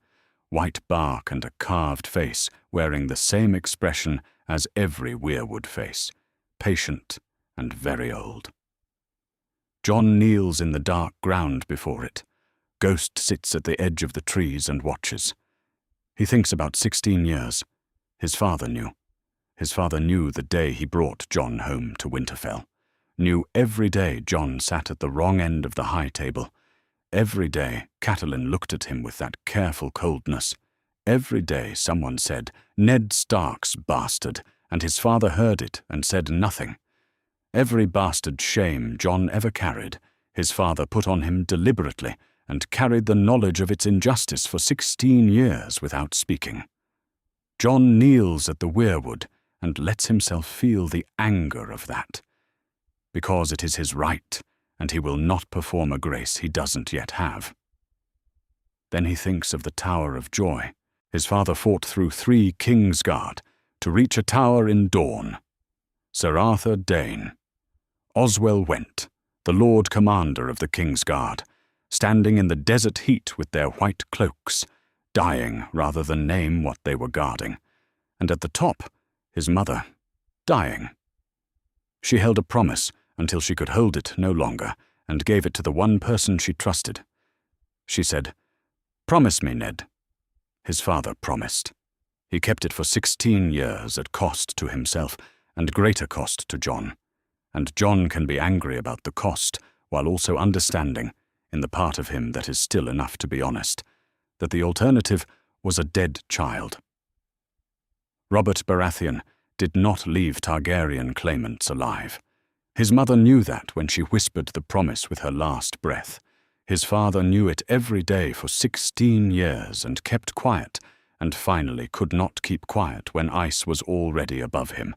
Speaker 1: white bark and a carved face wearing the same expression as every weirwood face, patient and very old. John kneels in the dark ground before it. Ghost sits at the edge of the trees and watches. He thinks about 16 years. His father knew. His father knew the day he brought John home to Winterfell. Knew every day John sat at the wrong end of the high table. Every day Catelyn looked at him with that careful coldness. Every day someone said, "Ned Stark's bastard," and his father heard it and said nothing. Every bastard shame John ever carried, his father put on him deliberately and carried the knowledge of its injustice for 16 years without speaking. John kneels at the weirwood and lets himself feel the anger of that, because it is his right, and he will not perform a grace he doesn't yet have. Then he thinks of the Tower of Joy. His father fought through 3 Kingsguard to reach a tower in Dawn. Sir Arthur Dane. Oswell Went, the Lord Commander of the Kingsguard, standing in the desert heat with their white cloaks, dying rather than name what they were guarding, and at the top, his mother, dying. She held a promise until she could hold it no longer, and gave it to the one person she trusted. She said, "Promise me, Ned." His father promised. He kept it for 16 years at cost to himself, and greater cost to John. And John can be angry about the cost, while also understanding, in the part of him that is still enough to be honest, that the alternative was a dead child. Robert Baratheon did not leave Targaryen claimants alive. His mother knew that when she whispered the promise with her last breath. His father knew it every day for 16 years and kept quiet, and finally could not keep quiet when ice was already above him,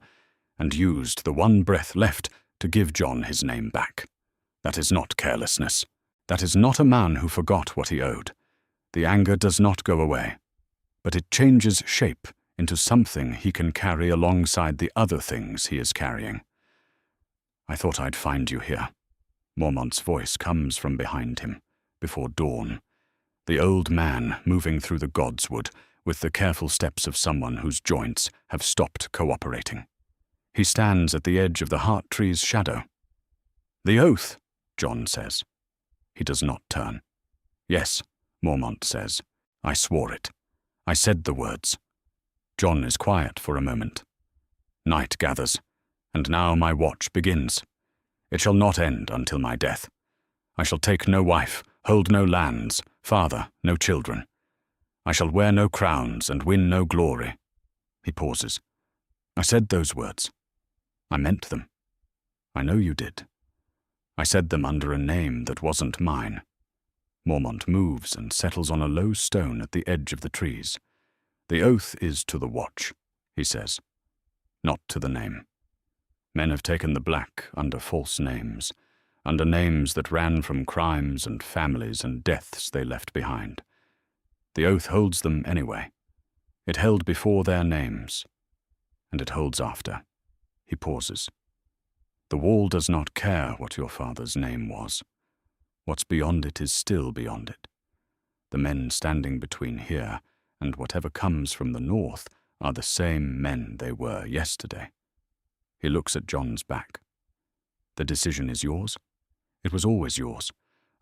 Speaker 1: and used the one breath left to give John his name back. That is not carelessness. That is not a man who forgot what he owed. The anger does not go away, but it changes shape into something he can carry alongside the other things he is carrying. "I thought I'd find you here." Mormont's voice comes from behind him, before dawn. The old man moving through the Godswood with the careful steps of someone whose joints have stopped cooperating. He stands at the edge of the heart tree's shadow. "The oath," John says. He does not turn. "Yes," Mormont says. "I swore it. I said the words." John is quiet for a moment. Night gathers, and now my watch begins. It shall not end until my death. I shall take no wife, hold no lands, father, no children. I shall wear no crowns and win no glory. He pauses. I said those words. I meant them. I know you did. I said them under a name that wasn't mine. Mormont moves and settles on a low stone at the edge of the trees. The oath is to the watch, he says, not to the name. Men have taken the black under false names, under names that ran from crimes and families and deaths they left behind. The oath holds them anyway. It held before their names, and it holds after. He pauses. The wall does not care what your father's name was. What's beyond it is still beyond it. The men standing between here and whatever comes from the north are the same men they were yesterday. He looks at John's back. The decision is yours. It was always yours.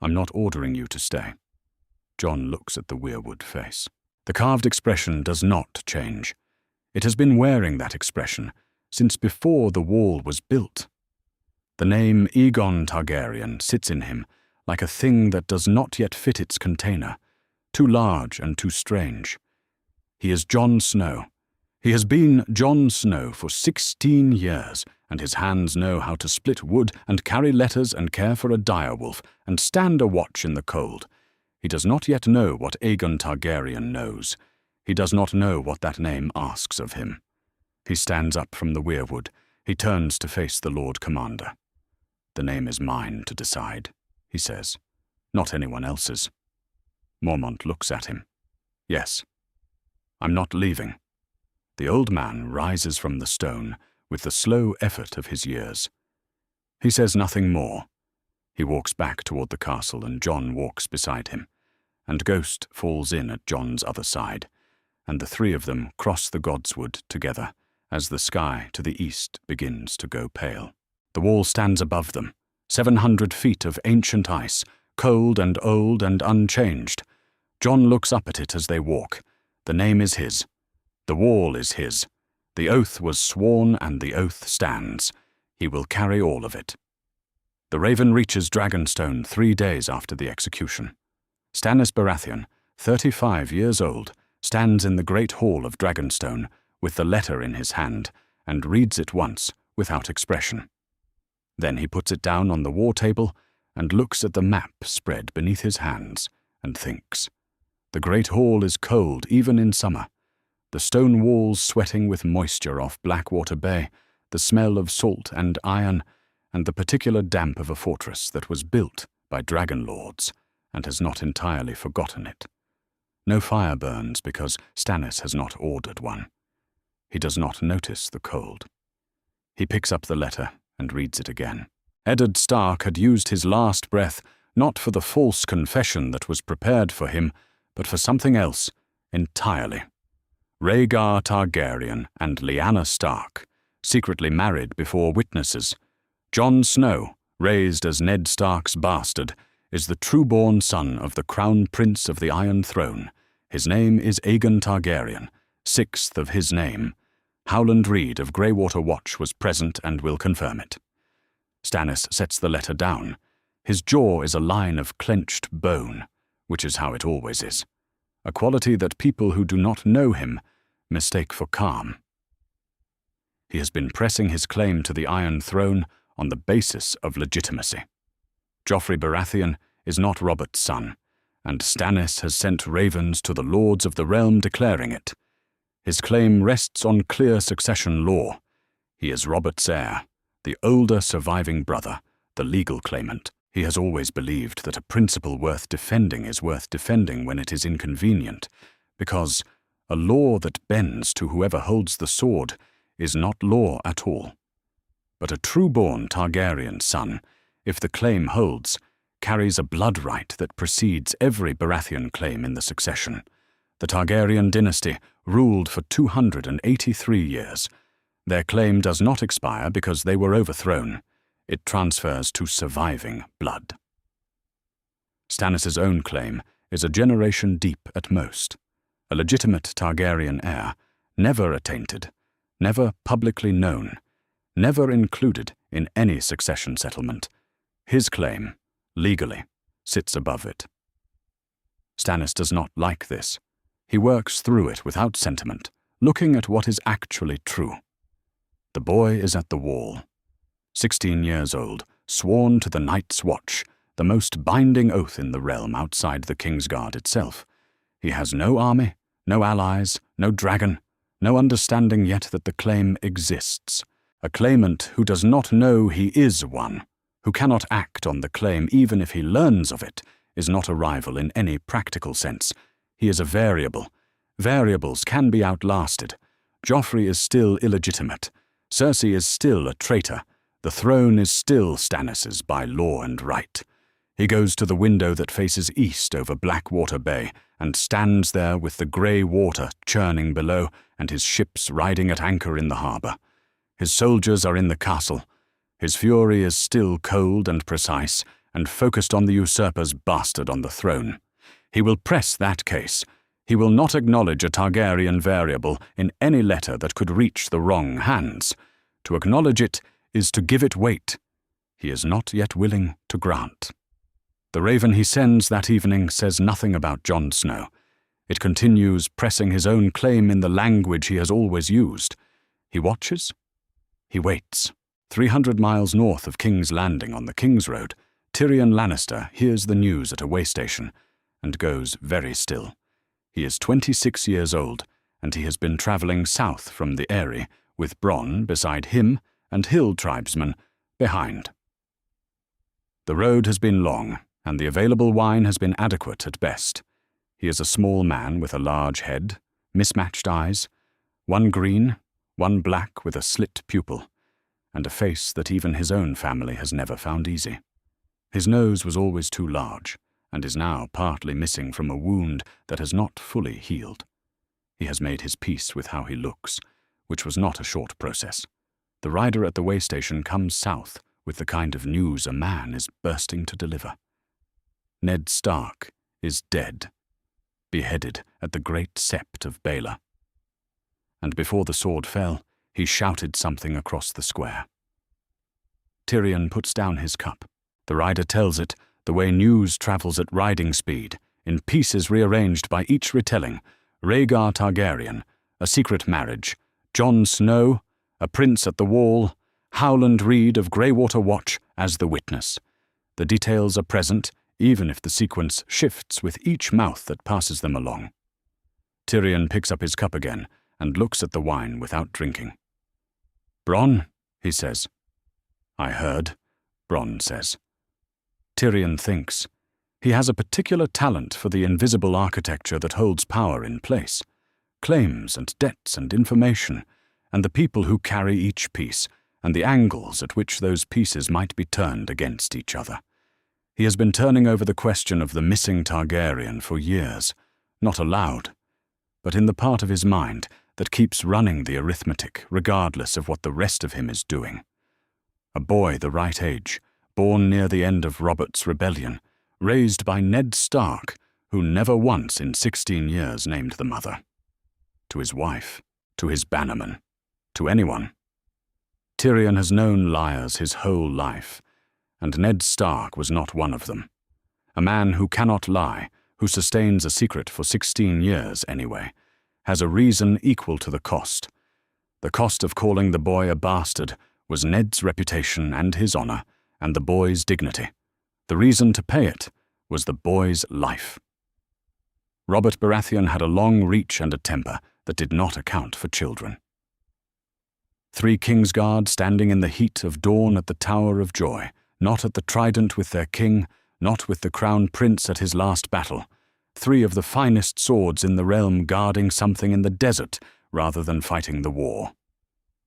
Speaker 1: I'm not ordering you to stay. Jon looks at the weirwood face. The carved expression does not change. It has been wearing that expression since before the wall was built. The name Aegon Targaryen sits in him like a thing that does not yet fit its container, too large and too strange. He is Jon Snow. He has been Jon Snow for 16 years, and his hands know how to split wood and carry letters and care for a direwolf and stand a watch in the cold. He does not yet know what Aegon Targaryen knows. He does not know what that name asks of him. He stands up from the weirwood. He turns to face the Lord Commander. "The name is mine to decide," he says, "not anyone else's." Mormont looks at him. "Yes. I'm not leaving." The old man rises from the stone with the slow effort of his years. He says nothing more. He walks back toward the castle, and Jon walks beside him, and Ghost falls in at Jon's other side, and the three of them cross the Godswood together as the sky to the east begins to go pale. The wall stands above them, 700 feet of ancient ice, cold and old and unchanged. Jon looks up at it as they walk. The name is his. The wall is his. The oath was sworn and the oath stands. He will carry all of it. The Raven reaches Dragonstone 3 days after the execution. Stannis Baratheon, 35 years old, stands in the great hall of Dragonstone with the letter in his hand and reads it once without expression. Then he puts it down on the war table and looks at the map spread beneath his hands and thinks. The great hall is cold even in summer. The stone walls sweating with moisture off Blackwater Bay, the smell of salt and iron, and the particular damp of a fortress that was built by dragon lords and has not entirely forgotten it. No fire burns because Stannis has not ordered one. He does not notice the cold. He picks up the letter and reads it again. Eddard Stark had used his last breath not for the false confession that was prepared for him, but for something else entirely. Rhaegar Targaryen and Lyanna Stark, secretly married before witnesses. Jon Snow, raised as Ned Stark's bastard, is the true-born son of the Crown Prince of the Iron Throne. His name is Aegon Targaryen, 6th of his name. Howland Reed of Greywater Watch was present and will confirm it. Stannis sets the letter down. His jaw is a line of clenched bone, which is how it always is, a quality that people who do not know him mistake for calm. He has been pressing his claim to the Iron Throne on the basis of legitimacy. Joffrey Baratheon is not Robert's son, and Stannis has sent ravens to the lords of the realm declaring it. His claim rests on clear succession law. He is Robert's heir, the older surviving brother, the legal claimant. He has always believed that a principle worth defending is worth defending when it is inconvenient, because a law that bends to whoever holds the sword is not law at all. But a true-born Targaryen son, if the claim holds, carries a blood right that precedes every Baratheon claim in the succession. The Targaryen dynasty ruled for 283 years. Their claim does not expire because they were overthrown. It transfers to surviving blood. Stannis' own claim is a generation deep at most. A legitimate Targaryen heir, never attainted, never publicly known, never included in any succession settlement. His claim, legally, sits above it. Stannis does not like this. He works through it without sentiment, looking at what is actually true. The boy is at the wall. 16 years old, sworn to the Night's Watch, the most binding oath in the realm outside the Kingsguard itself. He has no army, no allies, no dragon, no understanding yet that the claim exists. A claimant who does not know he is one, who cannot act on the claim even if he learns of it, is not a rival in any practical sense. He is a variable. Variables can be outlasted. Joffrey is still illegitimate. Cersei is still a traitor. The throne is still Stannis's by law and right. He goes to the window that faces east over Blackwater Bay and stands there with the grey water churning below and his ships riding at anchor in the harbour. His soldiers are in the castle. His fury is still cold and precise, and focused on the usurper's bastard on the throne. He will press that case. He will not acknowledge a Targaryen variable in any letter that could reach the wrong hands. To acknowledge it is to give it weight. He is not yet willing to grant. The raven he sends that evening says nothing about Jon Snow. It continues pressing his own claim in the language he has always used. He watches. He waits. 300 miles north of King's Landing on the King's Road, Tyrion Lannister hears the news at a way station and goes very still. He is 26 years old, and he has been traveling south from the Eyrie, with Bronn beside him and hill tribesmen behind. The road has been long, and the available wine has been adequate at best. He is a small man with a large head, mismatched eyes, one green, one black with a slit pupil, and a face that even his own family has never found easy. His nose was always too large, and is now partly missing from a wound that has not fully healed. He has made his peace with how he looks, which was not a short process. The rider at the way station comes south with the kind of news a man is bursting to deliver. Ned Stark is dead, beheaded at the great Sept of Baelor. And before the sword fell, he shouted something across the square. Tyrion puts down his cup. The rider tells it the way news travels at riding speed, in pieces rearranged by each retelling: Rhaegar Targaryen, a secret marriage, Jon Snow, a prince at the wall, Howland Reed of Greywater Watch as the witness. The details are present, even if the sequence shifts with each mouth that passes them along. Tyrion picks up his cup again and looks at the wine without drinking. "Bronn," he says. "I heard," Bronn says. Tyrion thinks. He has a particular talent for the invisible architecture that holds power in place. Claims and debts and information, and the people who carry each piece, and the angles at which those pieces might be turned against each other. He has been turning over the question of the missing Targaryen for years, not aloud, but in the part of his mind that keeps running the arithmetic regardless of what the rest of him is doing. A boy the right age, born near the end of Robert's rebellion, raised by Ned Stark, who never once in 16 years named the mother. To his wife, to his bannerman, to anyone. Tyrion has known liars his whole life, and Ned Stark was not one of them. A man who cannot lie, who sustains a secret for 16 years anyway, has a reason equal to the cost. The cost of calling the boy a bastard was Ned's reputation and his honor, and the boy's dignity. The reason to pay it was the boy's life. Robert Baratheon had a long reach and a temper that did not account for children. 3 Kingsguard standing in the heat of dawn at the Tower of Joy, not at the Trident with their king, not with the Crown Prince at his last battle. 3 of the finest swords in the realm guarding something in the desert rather than fighting the war.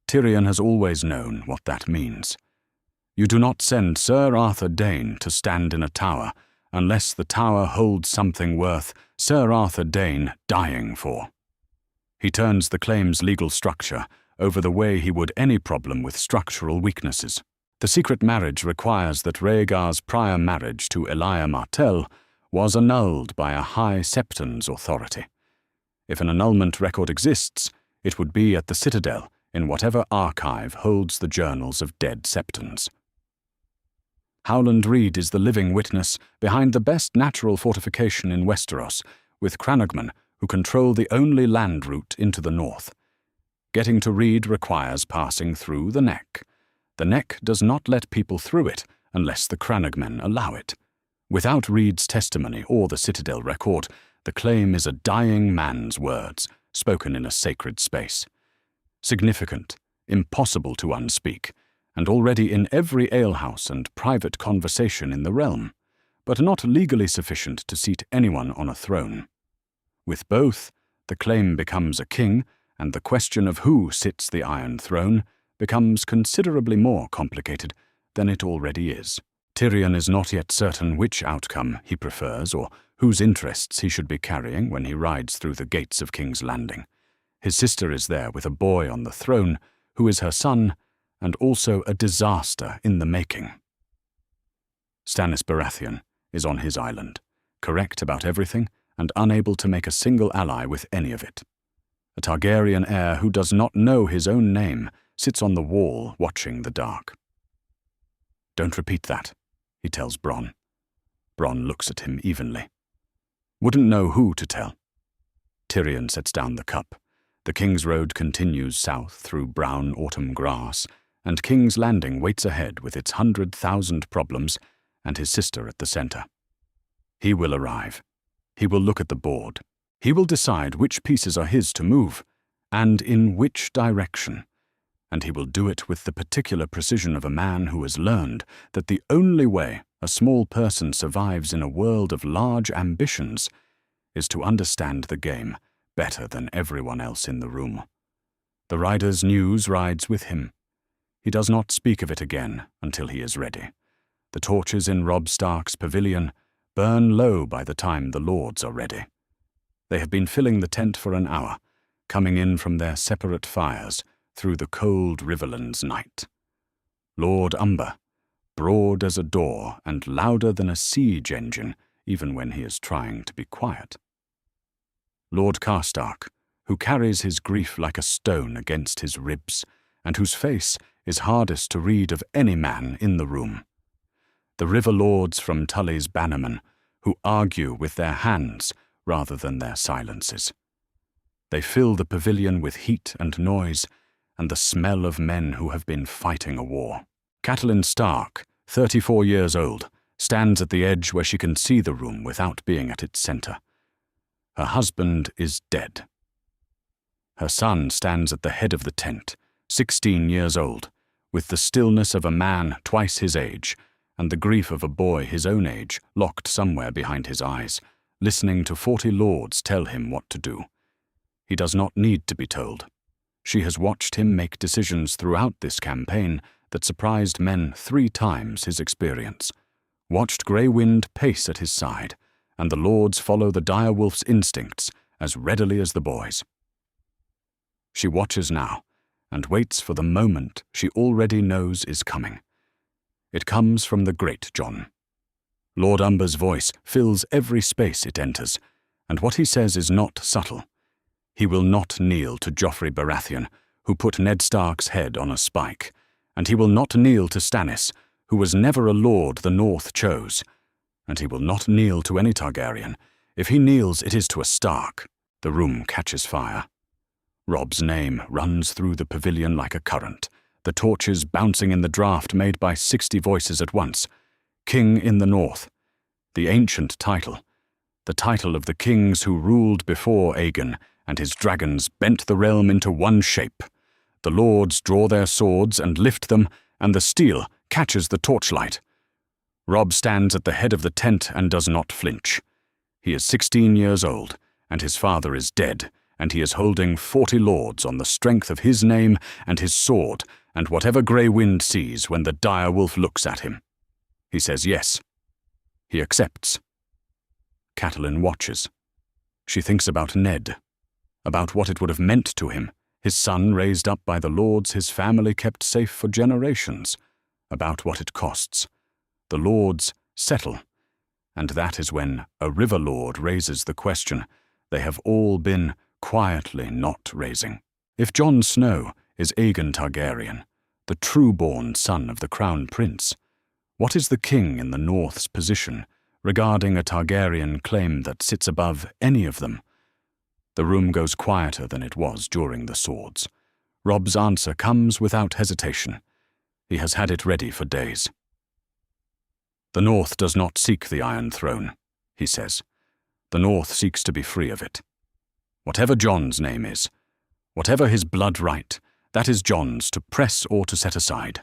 Speaker 1: Tyrion has always known what that means. You do not send Sir Arthur Dayne to stand in a tower unless the tower holds something worth Sir Arthur Dayne dying for. He turns the claim's legal structure over the way he would any problem with structural weaknesses. The secret marriage requires that Rhaegar's prior marriage to Elia Martell was annulled by a High Septon's authority. If an annulment record exists, it would be at the Citadel in whatever archive holds the journals of dead Septons. Howland Reed is the living witness behind the best natural fortification in Westeros, with Crannogmen, who control the only land route into the north. Getting to Reed requires passing through the Neck. The Neck does not let people through it unless the Crannogmen allow it. Without Reed's testimony or the Citadel record, the claim is a dying man's words, spoken in a sacred space. Significant, impossible to unspeak, and already in every alehouse and private conversation in the realm, but not legally sufficient to seat anyone on a throne. With both, the claim becomes a king, and the question of who sits the Iron Throne becomes considerably more complicated than it already is. Tyrion is not yet certain which outcome he prefers or whose interests he should be carrying when he rides through the gates of King's Landing. His sister is there with a boy on the throne, who is her son, and also a disaster in the making. Stannis Baratheon is on his island, correct about everything and unable to make a single ally with any of it. A Targaryen heir who does not know his own name sits on the wall watching the dark. "Don't repeat that," he tells Bronn. Bronn looks at him evenly. Wouldn't know who to tell. Tyrion sets down the cup. The King's Road continues south through brown autumn grass, and King's Landing waits ahead with its 100,000 problems and his sister at the center. He will arrive. He will look at the board. He will decide which pieces are his to move, and in which direction. And he will do it with the particular precision of a man who has learned that the only way a small person survives in a world of large ambitions is to understand the game better than everyone else in the room. The rider's news rides with him. He does not speak of it again until he is ready. The torches in Robb Stark's pavilion burn low by the time the lords are ready. They have been filling the tent for an hour, coming in from their separate fires through the cold Riverlands night. Lord Umber, broad as a door and louder than a siege engine, even when he is trying to be quiet. Lord Karstark, who carries his grief like a stone against his ribs, and whose face is hardest to read of any man in the room. The river lords from Tully's bannermen, who argue with their hands rather than their silences. They fill the pavilion with heat and noise, and the smell of men who have been fighting a war. Catelyn Stark, 34 years old, stands at the edge where she can see the room without being at its center. Her husband is dead. Her son stands at the head of the tent, 16 years old, with the stillness of a man twice his age, and the grief of a boy his own age locked somewhere behind his eyes, listening to 40 lords tell him what to do. He does not need to be told. She has watched him make decisions throughout this campaign that surprised men 3 times his experience, watched Grey Wind pace at his side, and the lords follow the direwolf's instincts as readily as the boys. She watches now, and waits for the moment she already knows is coming. It comes from the Great Jon. Lord Umber's voice fills every space it enters, and what he says is not subtle. He will not kneel to Joffrey Baratheon, who put Ned Stark's head on a spike, and he will not kneel to Stannis, who was never a lord the North chose, and he will not kneel to any Targaryen. If he kneels, it is to a Stark. The room catches fire. Robb's name runs through the pavilion like a current, the torches bouncing in the draught made by 60 voices at once. King in the North. The ancient title. The title of the kings who ruled before Aegon, and his dragons bent the realm into one shape. The lords draw their swords and lift them, and the steel catches the torchlight. Robb stands at the head of the tent and does not flinch. He is 16 years old, and his father is dead, and he is holding 40 lords on the strength of his name and his sword, and whatever Grey Wind sees when the direwolf looks at him. He says yes. He accepts. Catelyn watches. She thinks about Ned, about what it would have meant to him, his son raised up by the lords his family kept safe for generations, about what it costs. The lords settle, and that is when a river lord raises the question they have all been quietly not raising. If Jon Snow is Aegon Targaryen, the true-born son of the Crown Prince, what is the king in the North's position regarding a Targaryen claim that sits above any of them? The room goes quieter than it was during the swords. Robb's answer comes without hesitation. He has had it ready for days. The North does not seek the Iron Throne, he says. The North seeks to be free of it. Whatever Jon's name is, whatever his blood right, that is Jon's to press or to set aside.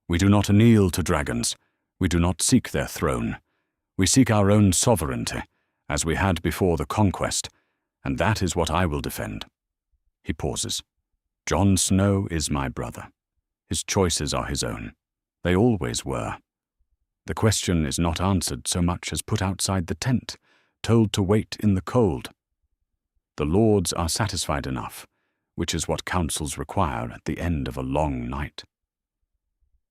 Speaker 1: We do not kneel to dragons. We do not seek their throne. We seek our own sovereignty, as we had before the conquest, and that is what I will defend. He pauses. Jon Snow is my brother. His choices are his own. They always were. The question is not answered so much as put outside the tent, told to wait in the cold. The lords are satisfied enough, which is what councils require at the end of a long night.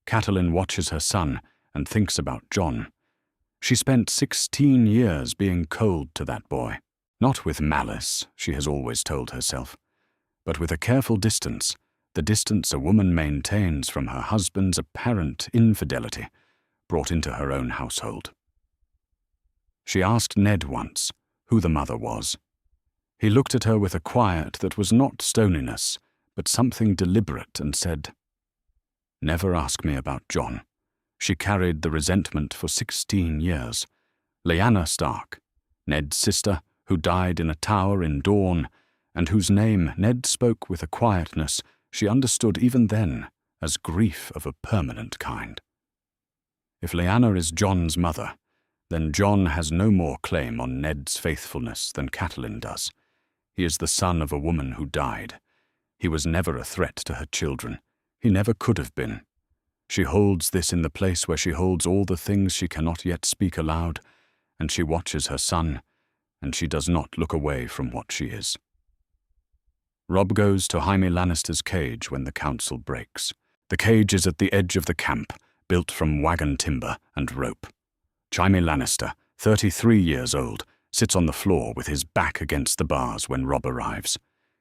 Speaker 1: Catelyn watches her son and thinks about Jon. She spent 16 years being cold to that boy. Not with malice, she has always told herself, but with a careful distance, the distance a woman maintains from her husband's apparent infidelity, brought into her own household. She asked Ned once who the mother was. He looked at her with a quiet that was not stoniness, but something deliberate, and said, "Never ask me about Jon." She carried the resentment for 16 years. Lyanna Stark, Ned's sister, who died in a tower in Dorne, and whose name Ned spoke with a quietness she understood even then as grief of a permanent kind. If Lyanna is Jon's mother, then Jon has no more claim on Ned's faithfulness than Catelyn does. He is the son of a woman who died. He was never a threat to her children. He never could have been. She holds this in the place where she holds all the things she cannot yet speak aloud, and she watches her son, and she does not look away from what she is. Robb goes to Jaime Lannister's cage when the council breaks. The cage is at the edge of the camp, built from wagon timber and rope. Jaime Lannister, 33 years old, sits on the floor with his back against the bars when Robb arrives.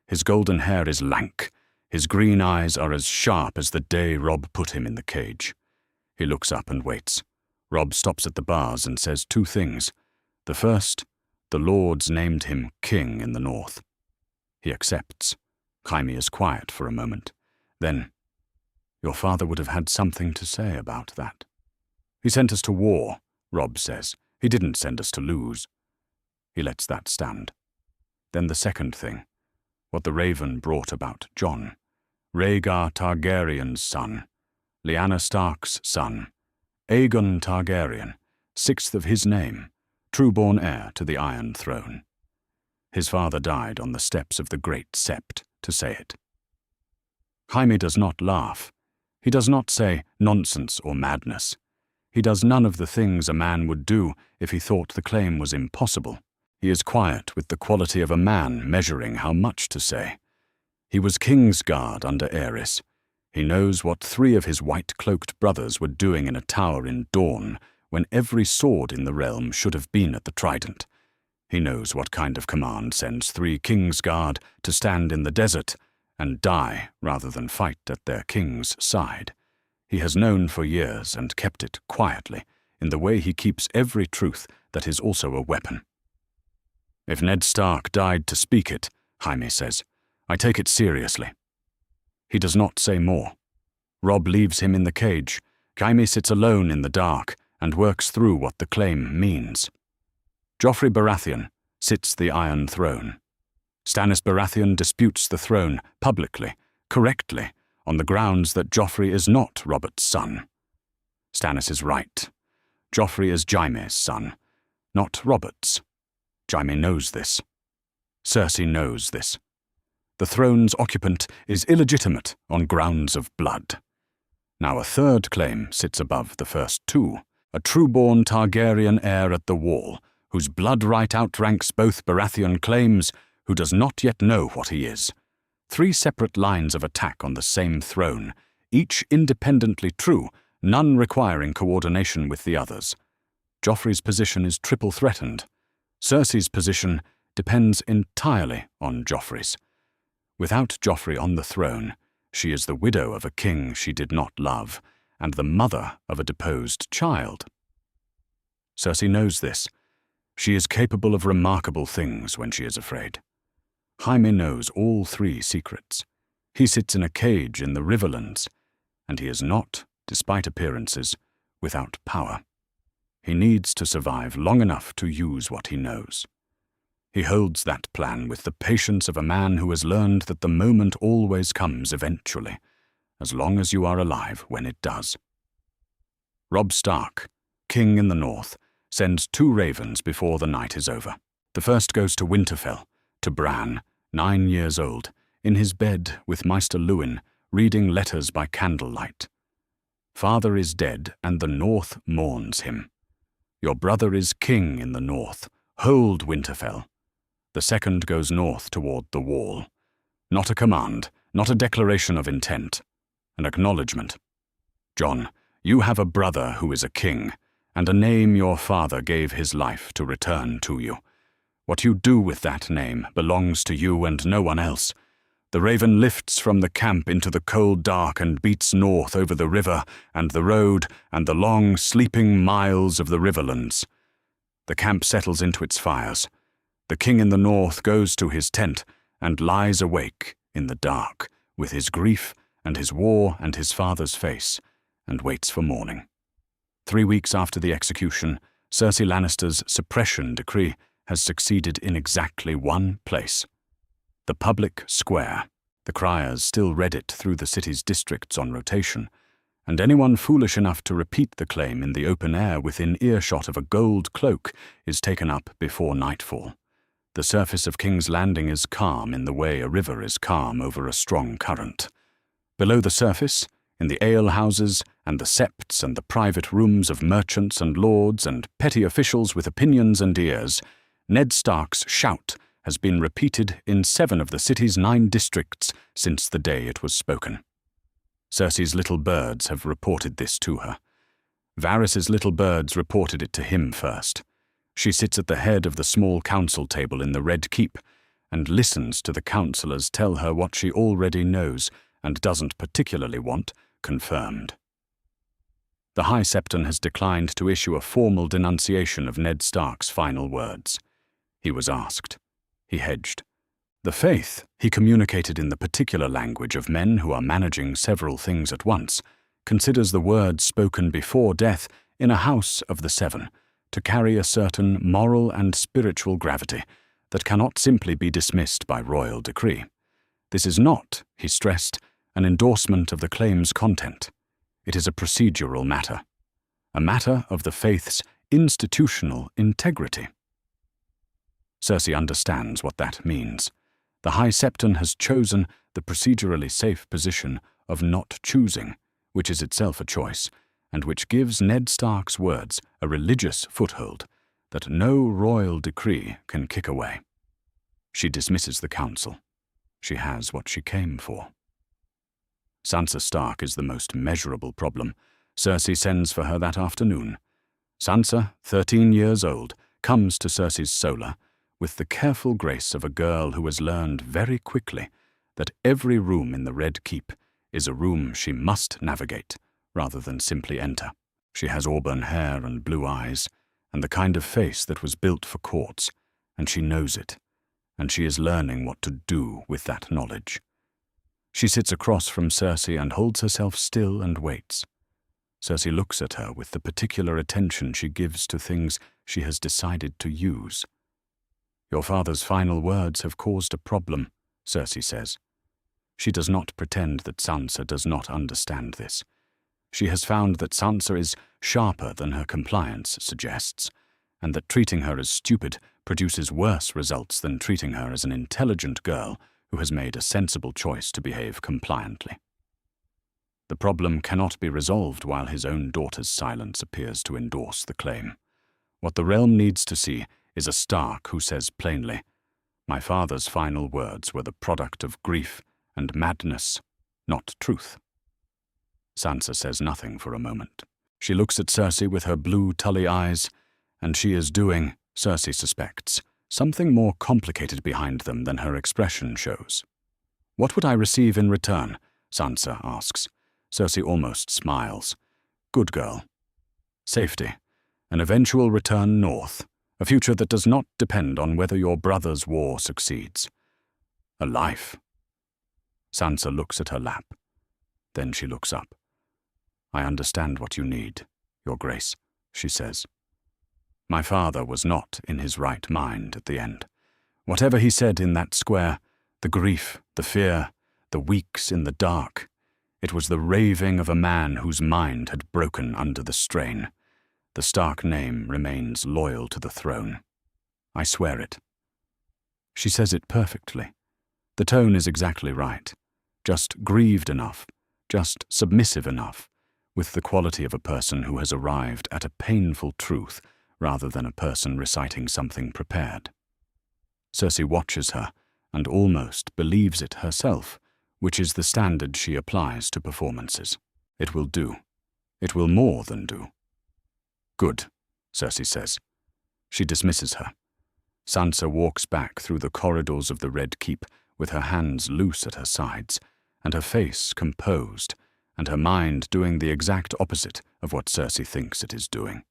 Speaker 1: His golden hair is lank. His green eyes are as sharp as the day Robb put him in the cage. He looks up and waits. Robb stops at the bars and says two things. The first, the lords named him king in the north. He accepts. Jaime is quiet for a moment. Then, your father would have had something to say about that. He sent us to war, Robb says. He didn't send us to lose. He lets that stand. Then the second thing, what the Raven brought about Jon. Rhaegar Targaryen's son, Lyanna Stark's son, Aegon Targaryen, 6th of his name, true-born heir to the Iron Throne. His father died on the steps of the great Sept to say it. Jaime does not laugh. He does not say nonsense or madness. He does none of the things a man would do if he thought the claim was impossible. He is quiet with the quality of a man measuring how much to say. He was Kingsguard under Aerys. He knows what 3 of his white-cloaked brothers were doing in a tower in Dorne when every sword in the realm should have been at the trident. He knows what kind of command sends 3 Kingsguard to stand in the desert and die rather than fight at their king's side. He has known for years and kept it quietly, in the way he keeps every truth that is also a weapon. If Ned Stark died to speak it, Jaime says, I take it seriously. He does not say more. Robb leaves him in the cage. Jaime sits alone in the dark and works through what the claim means. Joffrey Baratheon sits the Iron Throne. Stannis Baratheon disputes the throne publicly, correctly, on the grounds that Joffrey is not Robert's son. Stannis is right. Joffrey is Jaime's son, not Robert's. Jaime knows this. Cersei knows this. The throne's occupant is illegitimate on grounds of blood. Now a third claim sits above the first 2, a true-born Targaryen heir at the wall, whose blood right outranks both Baratheon claims, who does not yet know what he is. 3 separate lines of attack on the same throne, each independently true, none requiring coordination with the others. Joffrey's position is triple threatened. Cersei's position depends entirely on Joffrey's. Without Joffrey on the throne, she is the widow of a king she did not love, and the mother of a deposed child. Cersei knows this. She is capable of remarkable things when she is afraid. Jaime knows all 3 secrets. He sits in a cage in the Riverlands, and he is not, despite appearances, without power. He needs to survive long enough to use what he knows. He holds that plan with the patience of a man who has learned that the moment always comes eventually, as long as you are alive when it does. Robb Stark, king in the north, sends 2 ravens before the night is over. The first goes to Winterfell, to Bran, 9 years old, in his bed with Maester Luwin, reading letters by candlelight. Father is dead, and the north mourns him. Your brother is king in the north. Hold Winterfell. The second goes north toward the wall. Not a command, not a declaration of intent. An acknowledgement. Jon, You have a brother who is a king, and a name your father gave his life to return to you. What you do with that name belongs to you and no one else. The raven lifts from the camp into the cold dark and beats north over the river and the road and the long, sleeping miles of the riverlands. The camp settles into its fires. The king in the north goes to his tent and lies awake in the dark with his grief and his war and his father's face, and waits for morning. 3 weeks after the execution, Cersei Lannister's suppression decree has succeeded in exactly one place: the public square. The criers still read it through the city's districts on rotation, and anyone foolish enough to repeat the claim in the open air within earshot of a gold cloak is taken up before nightfall. The surface of King's Landing is calm in the way a river is calm over a strong current. Below the surface, in the alehouses and the septs and the private rooms of merchants and lords and petty officials with opinions and ears, Ned Stark's shout has been repeated in 7 of the city's 9 districts since the day it was spoken. Cersei's little birds have reported this to her. Varys's little birds reported it to him first. She sits at the head of the small council table in the Red Keep and listens to the councillors tell her what she already knows and doesn't particularly want confirmed. The High Septon has declined to issue a formal denunciation of Ned Stark's final words. He was asked. He hedged. The faith he communicated in the particular language of men who are managing several things at once considers the words spoken before death in a house of the 7 to carry a certain moral and spiritual gravity that cannot simply be dismissed by royal decree. This is not, he stressed, an endorsement of the claim's content. It is a procedural matter, a matter of the faith's institutional integrity. Cersei understands what that means. The High Septon has chosen the procedurally safe position of not choosing, which is itself a choice, and which gives Ned Stark's words a religious foothold that no royal decree can kick away. She dismisses the council. She has what she came for. Sansa Stark is the most measurable problem. Cersei sends for her that afternoon. Sansa, 13 years old, comes to Cersei's solar with the careful grace of a girl who has learned very quickly that every room in the Red Keep is a room she must navigate rather than simply enter. She has auburn hair and blue eyes, and the kind of face that was built for courts, and she knows it, and she is learning what to do with that knowledge. She sits across from Cersei and holds herself still and waits. Cersei looks at her with the particular attention she gives to things she has decided to use. Your father's final words have caused a problem, Cersei says. She does not pretend that Sansa does not understand this. She has found that Sansa is sharper than her compliance suggests, and that treating her as stupid produces worse results than treating her as an intelligent girl who has made a sensible choice to behave compliantly. The problem cannot be resolved while his own daughter's silence appears to endorse the claim. What the realm needs to see is a Stark who says plainly, "My father's final words were the product of grief and madness, not truth." Sansa says nothing for a moment. She looks at Cersei with her blue Tully eyes, and she is doing, Cersei suspects, something more complicated behind them than her expression shows. "What would I receive in return?" Sansa asks. Cersei almost smiles. "Good girl. Safety. An eventual return north. A future that does not depend on whether your brother's war succeeds. A life." Sansa looks at her lap. Then she looks up. "I understand what you need, Your Grace," she says. "My father was not in his right mind at the end. Whatever he said in that square, the grief, the fear, the weeks in the dark, it was the raving of a man whose mind had broken under the strain. The Stark name remains loyal to the throne. I swear it." She says it perfectly. The tone is exactly right. Just grieved enough, just submissive enough, with the quality of a person who has arrived at a painful truth rather than a person reciting something prepared. Cersei watches her and almost believes it herself, which is the standard she applies to performances. It will do. It will more than do." "Good," Cersei says. She dismisses her. Sansa walks back through the corridors of the Red Keep with her hands loose at her sides, and her face composed, and her mind doing the exact opposite of what Cersei thinks it is doing.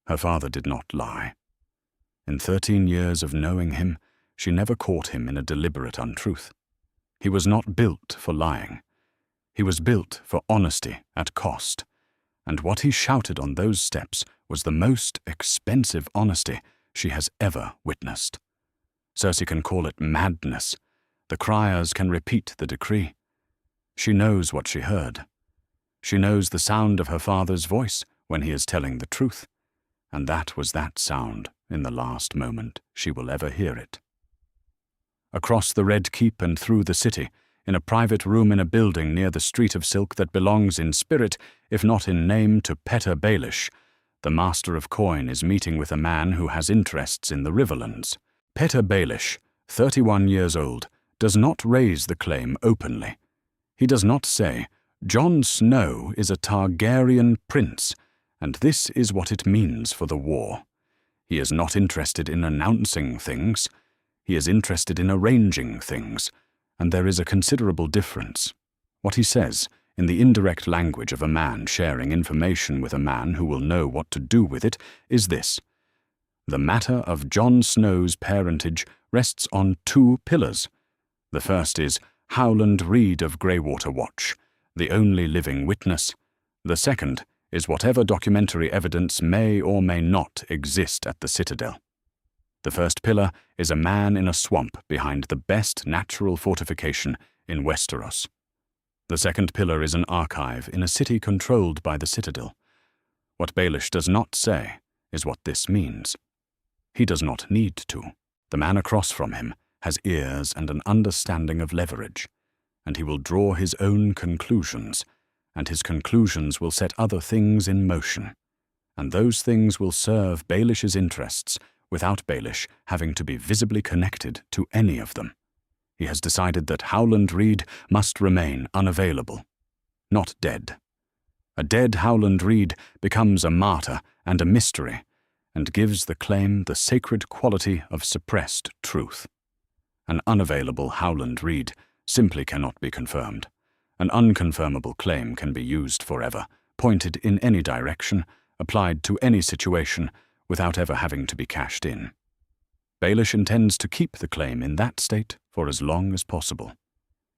Speaker 1: Her father did not lie. In 13 years of knowing him, she never caught him in a deliberate untruth. He was not built for lying. He was built for honesty at cost, and what he shouted on those steps was the most expensive honesty she has ever witnessed. Cersei can call it madness. The criers can repeat the decree. She knows what she heard. She knows the sound of her father's voice when he is telling the truth, and that was that sound in the last moment she will ever hear it. Across the Red Keep and through the city, in a private room in a building near the Street of Silk that belongs in spirit, if not in name, to Petter Baelish, the Master of Coin is meeting with a man who has interests in the Riverlands. Petter Baelish, 31 years old, does not raise the claim openly. He does not say, "Jon Snow is a Targaryen prince, and this is what it means for the war." He is not interested in announcing things. He is interested in arranging things, and there is a considerable difference. What he says, in the indirect language of a man sharing information with a man who will know what to do with it, is this: "The matter of Jon Snow's parentage rests on 2 pillars. The first is Howland Reed of Greywater Watch, the only living witness. The second is whatever documentary evidence may or may not exist at the Citadel. The first pillar is a man in a swamp behind the best natural fortification in Westeros. The second pillar is an archive in a city controlled by the Citadel. What Baelish does not say is what this means. He does not need to. The man across from him has ears and an understanding of leverage, and he will draw his own conclusions, and his conclusions will set other things in motion, and those things will serve Baelish's interests without Baelish having to be visibly connected to any of them. He has decided that Howland Reed must remain unavailable, not dead. A dead Howland Reed becomes a martyr and a mystery, and gives the claim the sacred quality of suppressed truth. An unavailable Howland Reed simply cannot be confirmed. An unconfirmable claim can be used forever, pointed in any direction, applied to any situation, without ever having to be cashed in. Baelish intends to keep the claim in that state for as long as possible.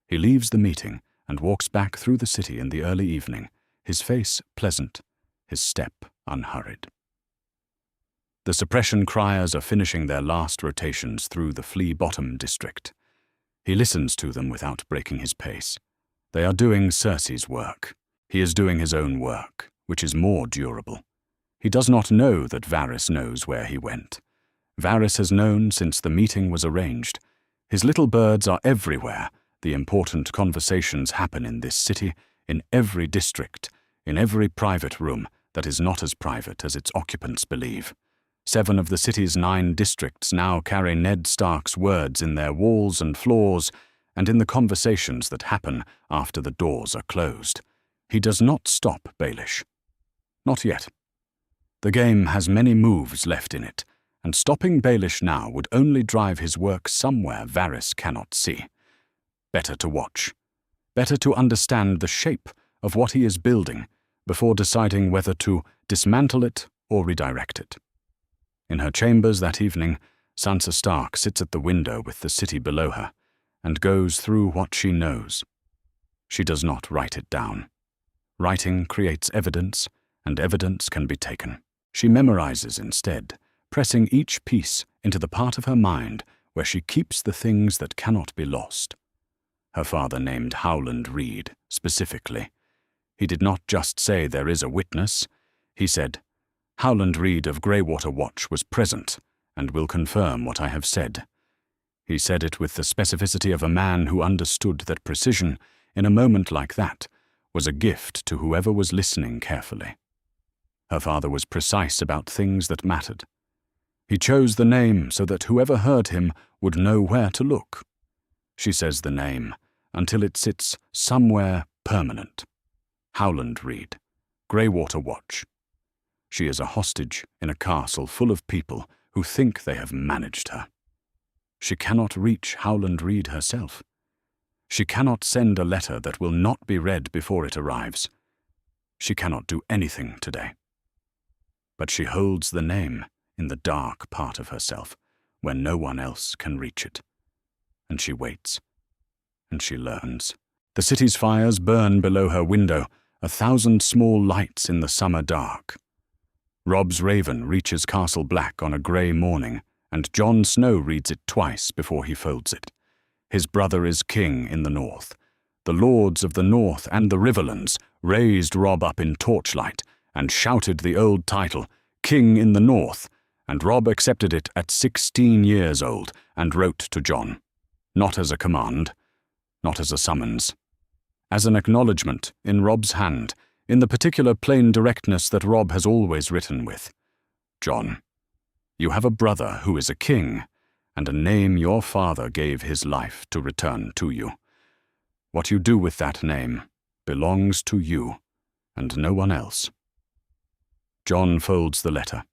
Speaker 1: He leaves the meeting and walks back through the city in the early evening, his face pleasant, his step unhurried. The suppression criers are finishing their last rotations through the Flea Bottom district. He listens to them without breaking his pace. They are doing Cersei's work. He is doing his own work, which is more durable. He does not know that Varys knows where he went. Varys has known since the meeting was arranged. His little birds are everywhere. The important conversations happen in this city, in every district, in every private room that is not as private as its occupants believe. 7 of the city's 9 districts now carry Ned Stark's words in their walls and floors, and in the conversations that happen after the doors are closed. He does not stop Baelish. Not yet. The game has many moves left in it, and stopping Baelish now would only drive his work somewhere Varys cannot see. Better to watch. Better to understand the shape of what he is building before deciding whether to dismantle it or redirect it. In her chambers that evening, Sansa Stark sits at the window with the city below her, and goes through what she knows. She does not write it down. Writing creates evidence, and evidence can be taken. She memorizes instead, pressing each piece into the part of her mind where she keeps the things that cannot be lost. Her father named Howland Reed specifically. He did not just say there is a witness. He said, "Howland Reed of Greywater Watch was present and will confirm what I have said." He said it with the specificity of a man who understood that precision, in a moment like that, was a gift to whoever was listening carefully. Her father was precise about things that mattered. He chose the name so that whoever heard him would know where to look. She says the name until it sits somewhere permanent. Howland Reed, Greywater Watch. She is a hostage in a castle full of people who think they have managed her. She cannot reach Howland Reed herself. She cannot send a letter that will not be read before it arrives. She cannot do anything today. But she holds the name in the dark part of herself, where no one else can reach it. And she waits. And she learns. The city's fires burn below her window, 1,000 small lights in the summer dark. Robb's Raven reaches Castle Black on a grey morning, and Jon Snow reads it twice before he folds it. His brother is king in the north. The lords of the north and the Riverlands raised Robb up in torchlight and shouted the old title, King in the North, and Robb accepted it at 16 years old and wrote to Jon, not as a command, not as a summons, as an acknowledgement in Robb's hand, in the particular plain directness that Robb has always written with. Jon, you have a brother who is a king, and a name your father gave his life to return to you. What you do with that name belongs to you, and no one else. Jon folds the letter.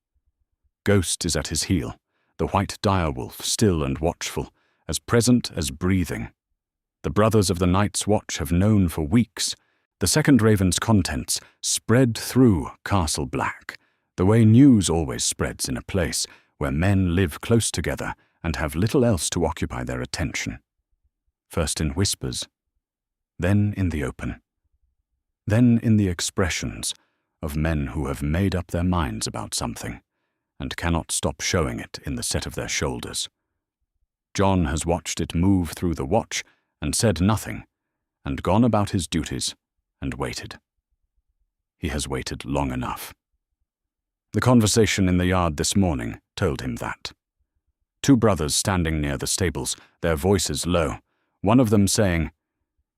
Speaker 1: Ghost is at his heel, the white direwolf still and watchful, as present as breathing. The brothers of the Night's Watch have known for weeks. The second Raven's contents spread through Castle Black, the way news always spreads in a place where men live close together and have little else to occupy their attention. First in whispers, then in the open, then in the expressions of men who have made up their minds about something and cannot stop showing it in the set of their shoulders. Jon has watched it move through the watch and said nothing, and gone about his duties and waited. He has waited long enough. The conversation in the yard this morning told him that. Two brothers standing near the stables, their voices low, one of them saying,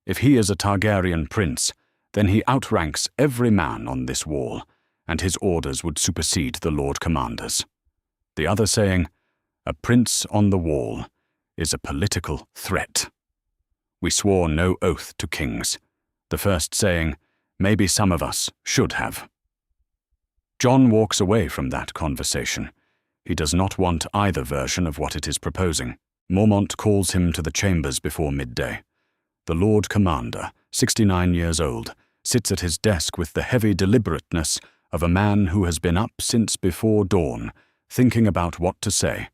Speaker 1: "If he is a Targaryen prince, then he outranks every man on this wall, and his orders would supersede the Lord Commander's." The other saying, "A prince on the wall is a political threat. We swore no oath to kings." The first saying, "Maybe some of us should have." Jon walks away from that conversation. He does not want either version of what it is proposing. Mormont calls him to the chambers before midday. The Lord Commander, 69 years old, sits at his desk with the heavy deliberateness of a man who has been up since before dawn, thinking about what to say,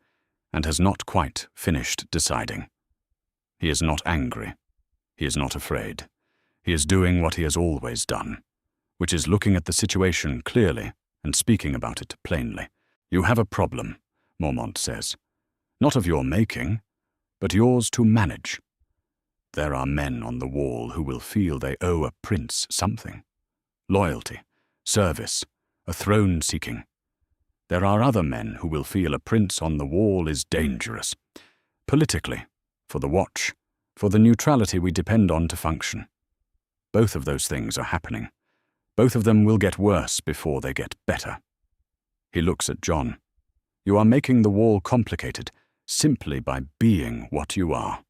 Speaker 1: and has not quite finished deciding. He is not angry. He is not afraid. He is doing what he has always done, which is looking at the situation clearly and speaking about it plainly. "You have a problem," Mormont says. "Not of your making, but yours to manage. There are men on the wall who will feel they owe a prince something. Loyalty, service, a throne seeking. There are other men who will feel a prince on the wall is dangerous. Politically, for the Watch, for the neutrality we depend on to function. Both of those things are happening. Both of them will get worse before they get better." He looks at Jon. "You are making the wall complicated simply by being what you are."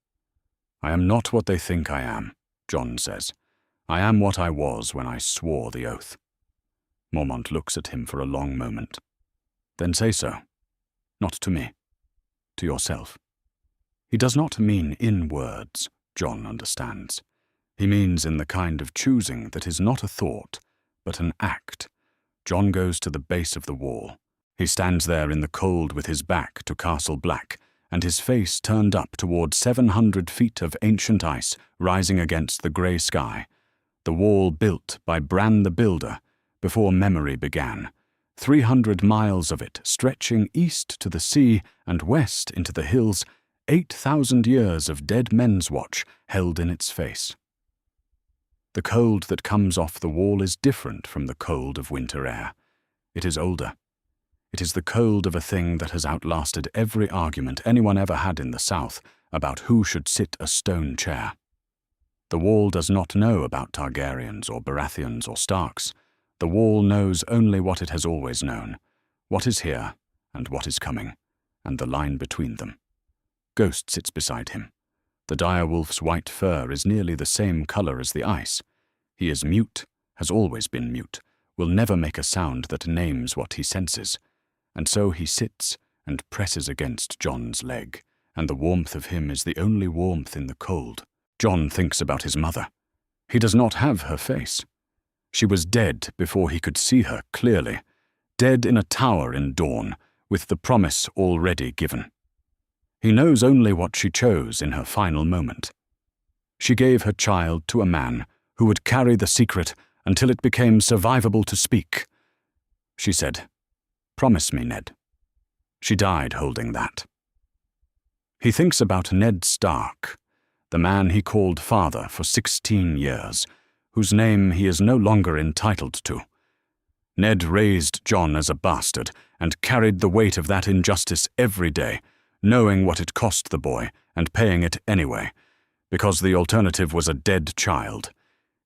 Speaker 1: "I am not what they think I am," Jon says. "I am what I was when I swore the oath." Mormont looks at him for a long moment. "Then say so. Not to me. To yourself." He does not mean in words, Jon understands. He means in the kind of choosing that is not a thought, but an act. Jon goes to the base of the wall. He stands there in the cold with his back to Castle Black, and his face turned up toward 700 feet of ancient ice rising against the grey sky, the wall built by Bran the Builder before memory began, 300 miles of it stretching east to the sea and west into the hills, 8,000 years of dead men's watch held in its face. The cold that comes off the wall is different from the cold of winter air. It is older. It is the cold of a thing that has outlasted every argument anyone ever had in the South about who should sit a stone chair. The wall does not know about Targaryens or Baratheons or Starks. The wall knows only what it has always known, what is here and what is coming, and the line between them. Ghost sits beside him. The direwolf's white fur is nearly the same color as the ice. He is mute, has always been mute, will never make a sound that names what he senses, and so he sits and presses against Jon's leg, and the warmth of him is the only warmth in the cold. Jon thinks about his mother. He does not have her face. She was dead before he could see her clearly, dead in a tower in dawn, with the promise already given. He knows only what she chose in her final moment. She gave her child to a man who would carry the secret until it became survivable to speak. She said, "Promise me, Ned." She died holding that. He thinks about Ned Stark, the man he called father for 16 years, whose name he is no longer entitled to. Ned raised Jon as a bastard and carried the weight of that injustice every day, knowing what it cost the boy and paying it anyway, because the alternative was a dead child.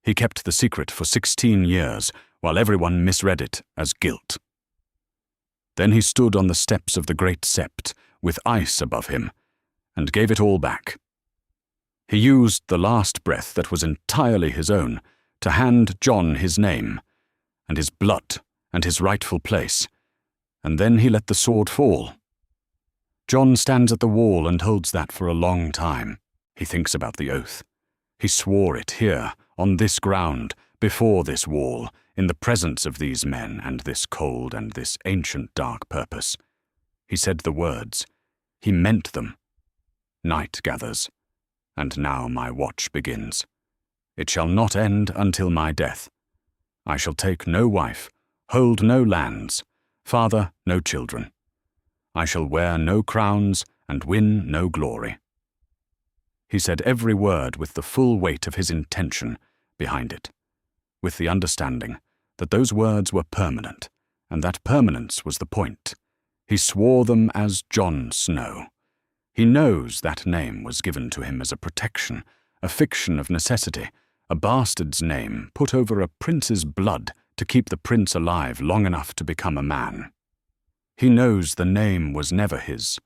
Speaker 1: He kept the secret for 16 years while everyone misread it as guilt. Then he stood on the steps of the great Sept with ice above him and gave it all back. He used the last breath that was entirely his own to hand Jon his name and his blood and his rightful place, and then he let the sword fall. Jon stands at the wall and holds that for a long time. He thinks about the oath. He swore it here, on this ground, before this wall, in the presence of these men and this cold and this ancient dark purpose. He said the words. He meant them. Night gathers, and now my watch begins. It shall not end until my death. I shall take no wife, hold no lands, father no children. I shall wear no crowns and win no glory. He said every word with the full weight of his intention behind it, with the understanding that those words were permanent, and that permanence was the point. He swore them as Jon Snow. He knows that name was given to him as a protection, a fiction of necessity, a bastard's name put over a prince's blood to keep the prince alive long enough to become a man. He knows the name was never his.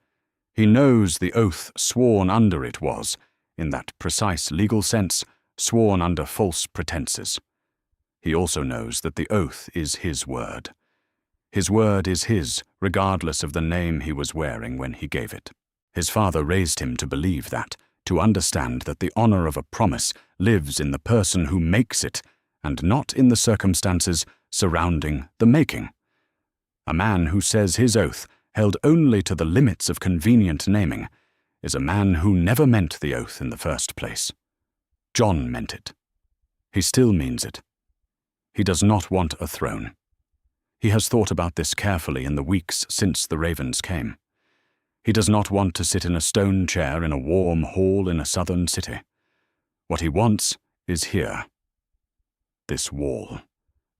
Speaker 1: He knows the oath sworn under it was, in that precise legal sense, sworn under false pretenses. He also knows that the oath is his word. His word is his, regardless of the name he was wearing when he gave it. His father raised him to believe that, to understand that the honor of a promise lives in the person who makes it, and not in the circumstances surrounding the making. A man who says his oath, held only to the limits of convenient naming, is a man who never meant the oath in the first place. Jon meant it. He still means it. He does not want a throne. He has thought about this carefully in the weeks since the ravens came. He does not want to sit in a stone chair in a warm hall in a southern city. What he wants is here. This wall,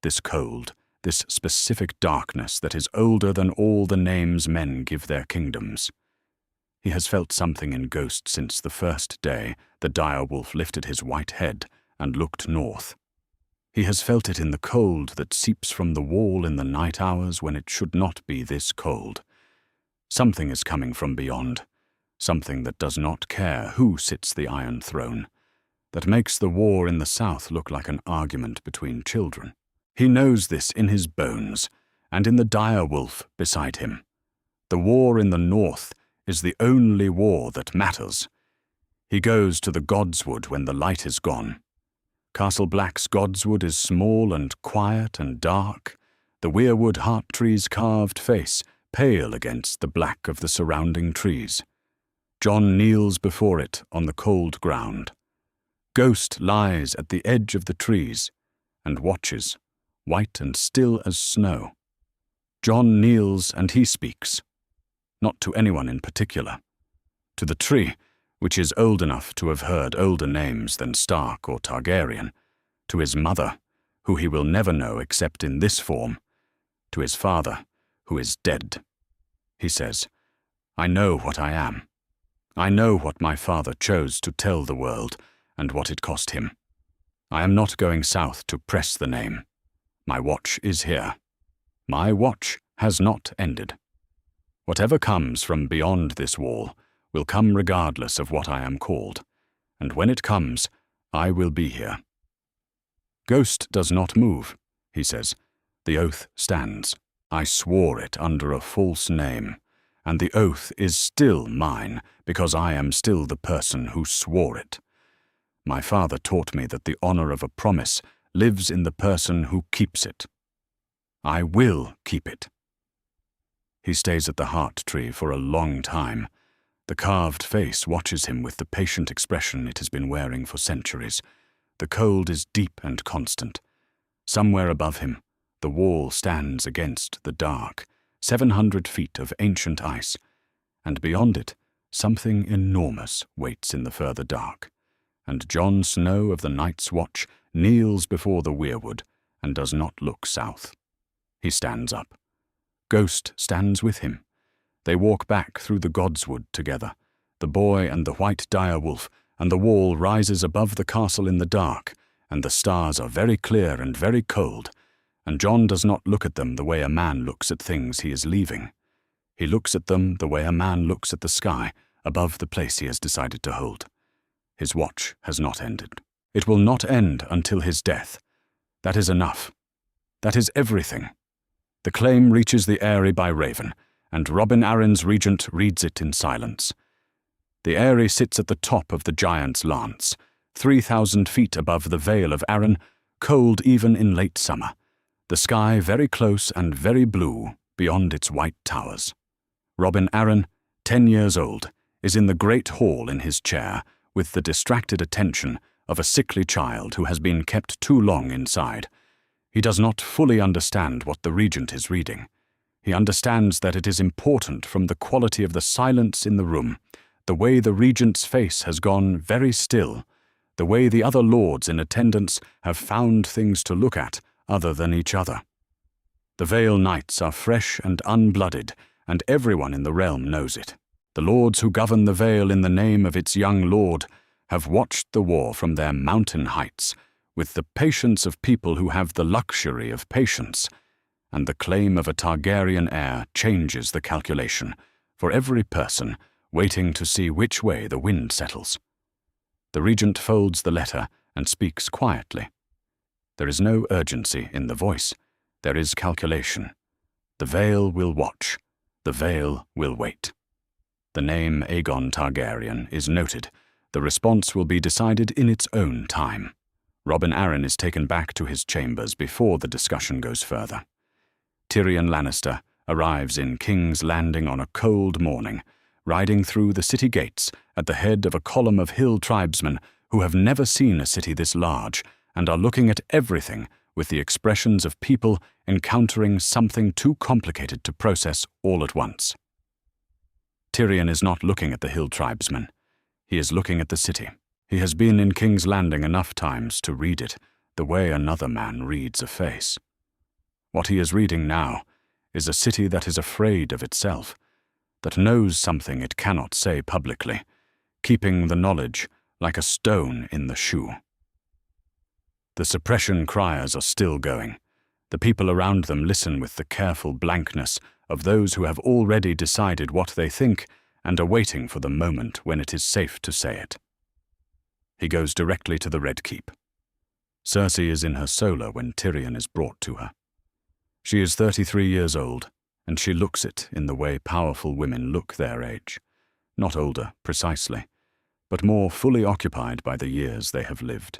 Speaker 1: this cold, this specific darkness that is older than all the names men give their kingdoms. He has felt something in Ghost since the first day the direwolf lifted his white head and looked north. He has felt it in the cold that seeps from the wall in the night hours when it should not be this cold. Something is coming from beyond, something that does not care who sits the Iron Throne, that makes the war in the south look like an argument between children. He knows this in his bones, and in the direwolf beside him. The war in the north is the only war that matters. He goes to the Godswood when the light is gone. Castle Black's Godswood is small and quiet and dark, the weirwood heart-tree's carved face pale against the black of the surrounding trees. Jon kneels before it on the cold ground. Ghost lies at the edge of the trees and watches, white and still as snow. Jon kneels and he speaks, not to anyone in particular, to the tree, which is old enough to have heard older names than Stark or Targaryen, to his mother, who he will never know except in this form, to his father, who is dead. He says, I know what I am. I know what my father chose to tell the world and what it cost him. I am not going south to press the name. My watch is here. My watch has not ended. Whatever comes from beyond this wall will come regardless of what I am called, and when it comes, I will be here. Ghost does not move, he says, The oath stands. I swore it under a false name, and the oath is still mine because I am still the person who swore it. My father taught me that the honor of a promise lives in the person who keeps it. I will keep it. He stays at the heart tree for a long time. The carved face watches him with the patient expression it has been wearing for centuries. The cold is deep and constant. Somewhere above him, the wall stands against the dark, 700 feet of ancient ice, and beyond it, something enormous waits in the further dark. And Jon Snow of the Night's Watch kneels before the weirwood and does not look south. He stands up. Ghost stands with him. They walk back through the Godswood together, the boy and the white direwolf, and the wall rises above the castle in the dark, and the stars are very clear and very cold, and Jon does not look at them the way a man looks at things he is leaving. He looks at them the way a man looks at the sky above the place he has decided to hold. His watch has not ended. It will not end until his death. That is enough. That is everything. The claim reaches the Eyrie by Raven, and Robin Arryn's regent reads it in silence. The Eyrie sits at the top of the Giant's Lance, 3,000 feet above the Vale of Arryn, cold even in late summer. The sky very close and very blue beyond its white towers. Robin Arryn, 10 years old, is in the great hall in his chair, with the distracted attention of a sickly child who has been kept too long inside. He does not fully understand what the regent is reading. He understands that it is important from the quality of the silence in the room, the way the regent's face has gone very still, the way the other lords in attendance have found things to look at other than each other. The Vale Knights are fresh and unblooded, and everyone in the realm knows it. The lords who govern the Vale in the name of its young lord have watched the war from their mountain heights with the patience of people who have the luxury of patience, and the claim of a Targaryen heir changes the calculation for every person waiting to see which way the wind settles. The regent folds the letter and speaks quietly. There is no urgency in the voice. There is calculation. The Vale will watch. The Vale will wait. The name Aegon Targaryen is noted. The response will be decided in its own time. Robin Arryn is taken back to his chambers before the discussion goes further. Tyrion Lannister arrives in King's Landing on a cold morning, riding through the city gates at the head of a column of hill tribesmen who have never seen a city this large and are looking at everything with the expressions of people encountering something too complicated to process all at once. Tyrion is not looking at the hill tribesmen. He is looking at the city. He has been in King's Landing enough times to read it the way another man reads a face. What he is reading now is a city that is afraid of itself, that knows something it cannot say publicly, keeping the knowledge like a stone in the shoe. The suppression criers are still going. The people around them listen with the careful blankness of those who have already decided what they think and are waiting for the moment when it is safe to say it. He goes directly to the Red Keep. Cersei is in her solar when Tyrion is brought to her. She is 33 years old, and she looks it in the way powerful women look their age, not older precisely, but more fully occupied by the years they have lived,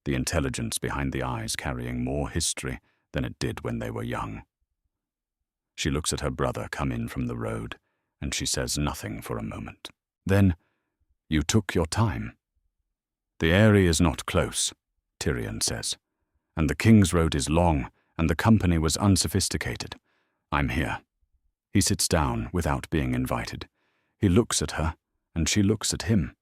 Speaker 1: the intelligence behind the eyes carrying more history than it did when they were young. She looks at her brother come in from the road, and she says nothing for a moment. Then, "You took your time." "The Eyrie is not close," Tyrion says, "and the King's Road is long, and the company was unsophisticated. I'm here." He sits down without being invited. He looks at her, and she looks at him,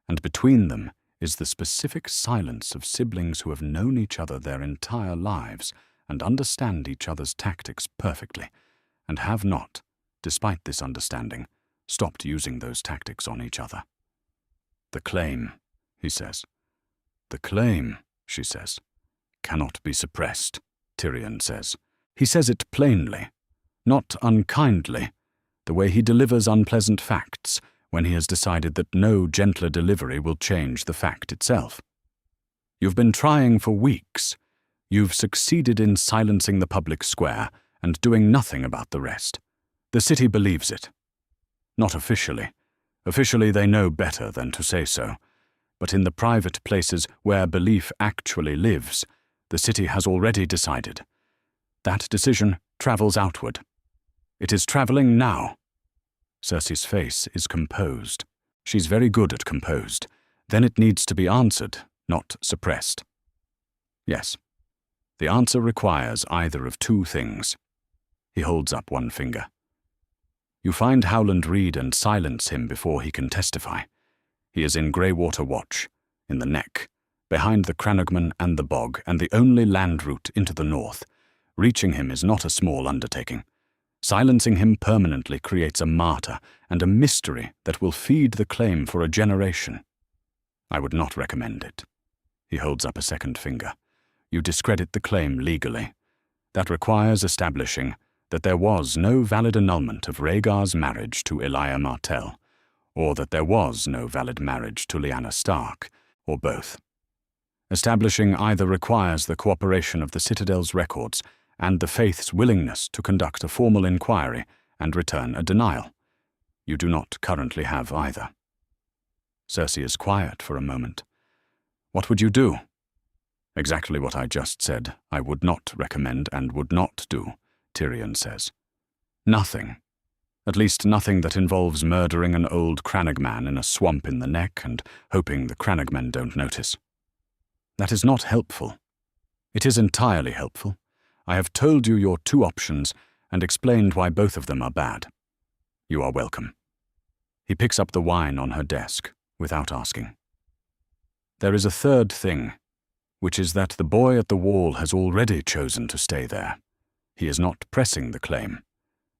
Speaker 1: and between them is the specific silence of siblings who have known each other their entire lives and understand each other's tactics perfectly, and have not, despite this understanding, stopped using those tactics on each other. "The claim," he says. "The claim," she says. "Cannot be suppressed," Tyrion says. He says it plainly, not unkindly, the way he delivers unpleasant facts when he has decided that no gentler delivery will change the fact itself. "You've been trying for weeks. You've succeeded in silencing the public square and doing nothing about the rest. The city believes it. Not officially. Officially they know better than to say so. But in the private places where belief actually lives, the city has already decided. That decision travels outward. It is traveling now. Cersei's face is composed. She's very good at composed. Then it needs to be answered, not suppressed. Yes. The answer requires either of two things. He holds up one finger. You find Howland Reed and silence him before he can testify. He is in Greywater Watch, in the Neck, behind the Cranogman and the Bog, and the only land route into the north. Reaching him is not a small undertaking. Silencing him permanently creates a martyr and a mystery that will feed the claim for a generation. I would not recommend it. He holds up a second finger. You discredit the claim legally. That requires establishing that there was no valid annulment of Rhaegar's marriage to Elia Martell, or that there was no valid marriage to Lyanna Stark, or both. Establishing either requires the cooperation of the Citadel's records and the Faith's willingness to conduct a formal inquiry and return a denial. You do not currently have either. Cersei is quiet for a moment. What would you do? Exactly what I just said. I would not recommend and would not do, Tyrion says. Nothing. At least nothing that involves murdering an old Cranogman in a swamp in the Neck and hoping the Cranogmen don't notice. That is not helpful. It is entirely helpful. I have told you your two options and explained why both of them are bad. You are welcome. He picks up the wine on her desk without asking. There is a third thing, which is that the boy at the wall has already chosen to stay there. He is not pressing the claim.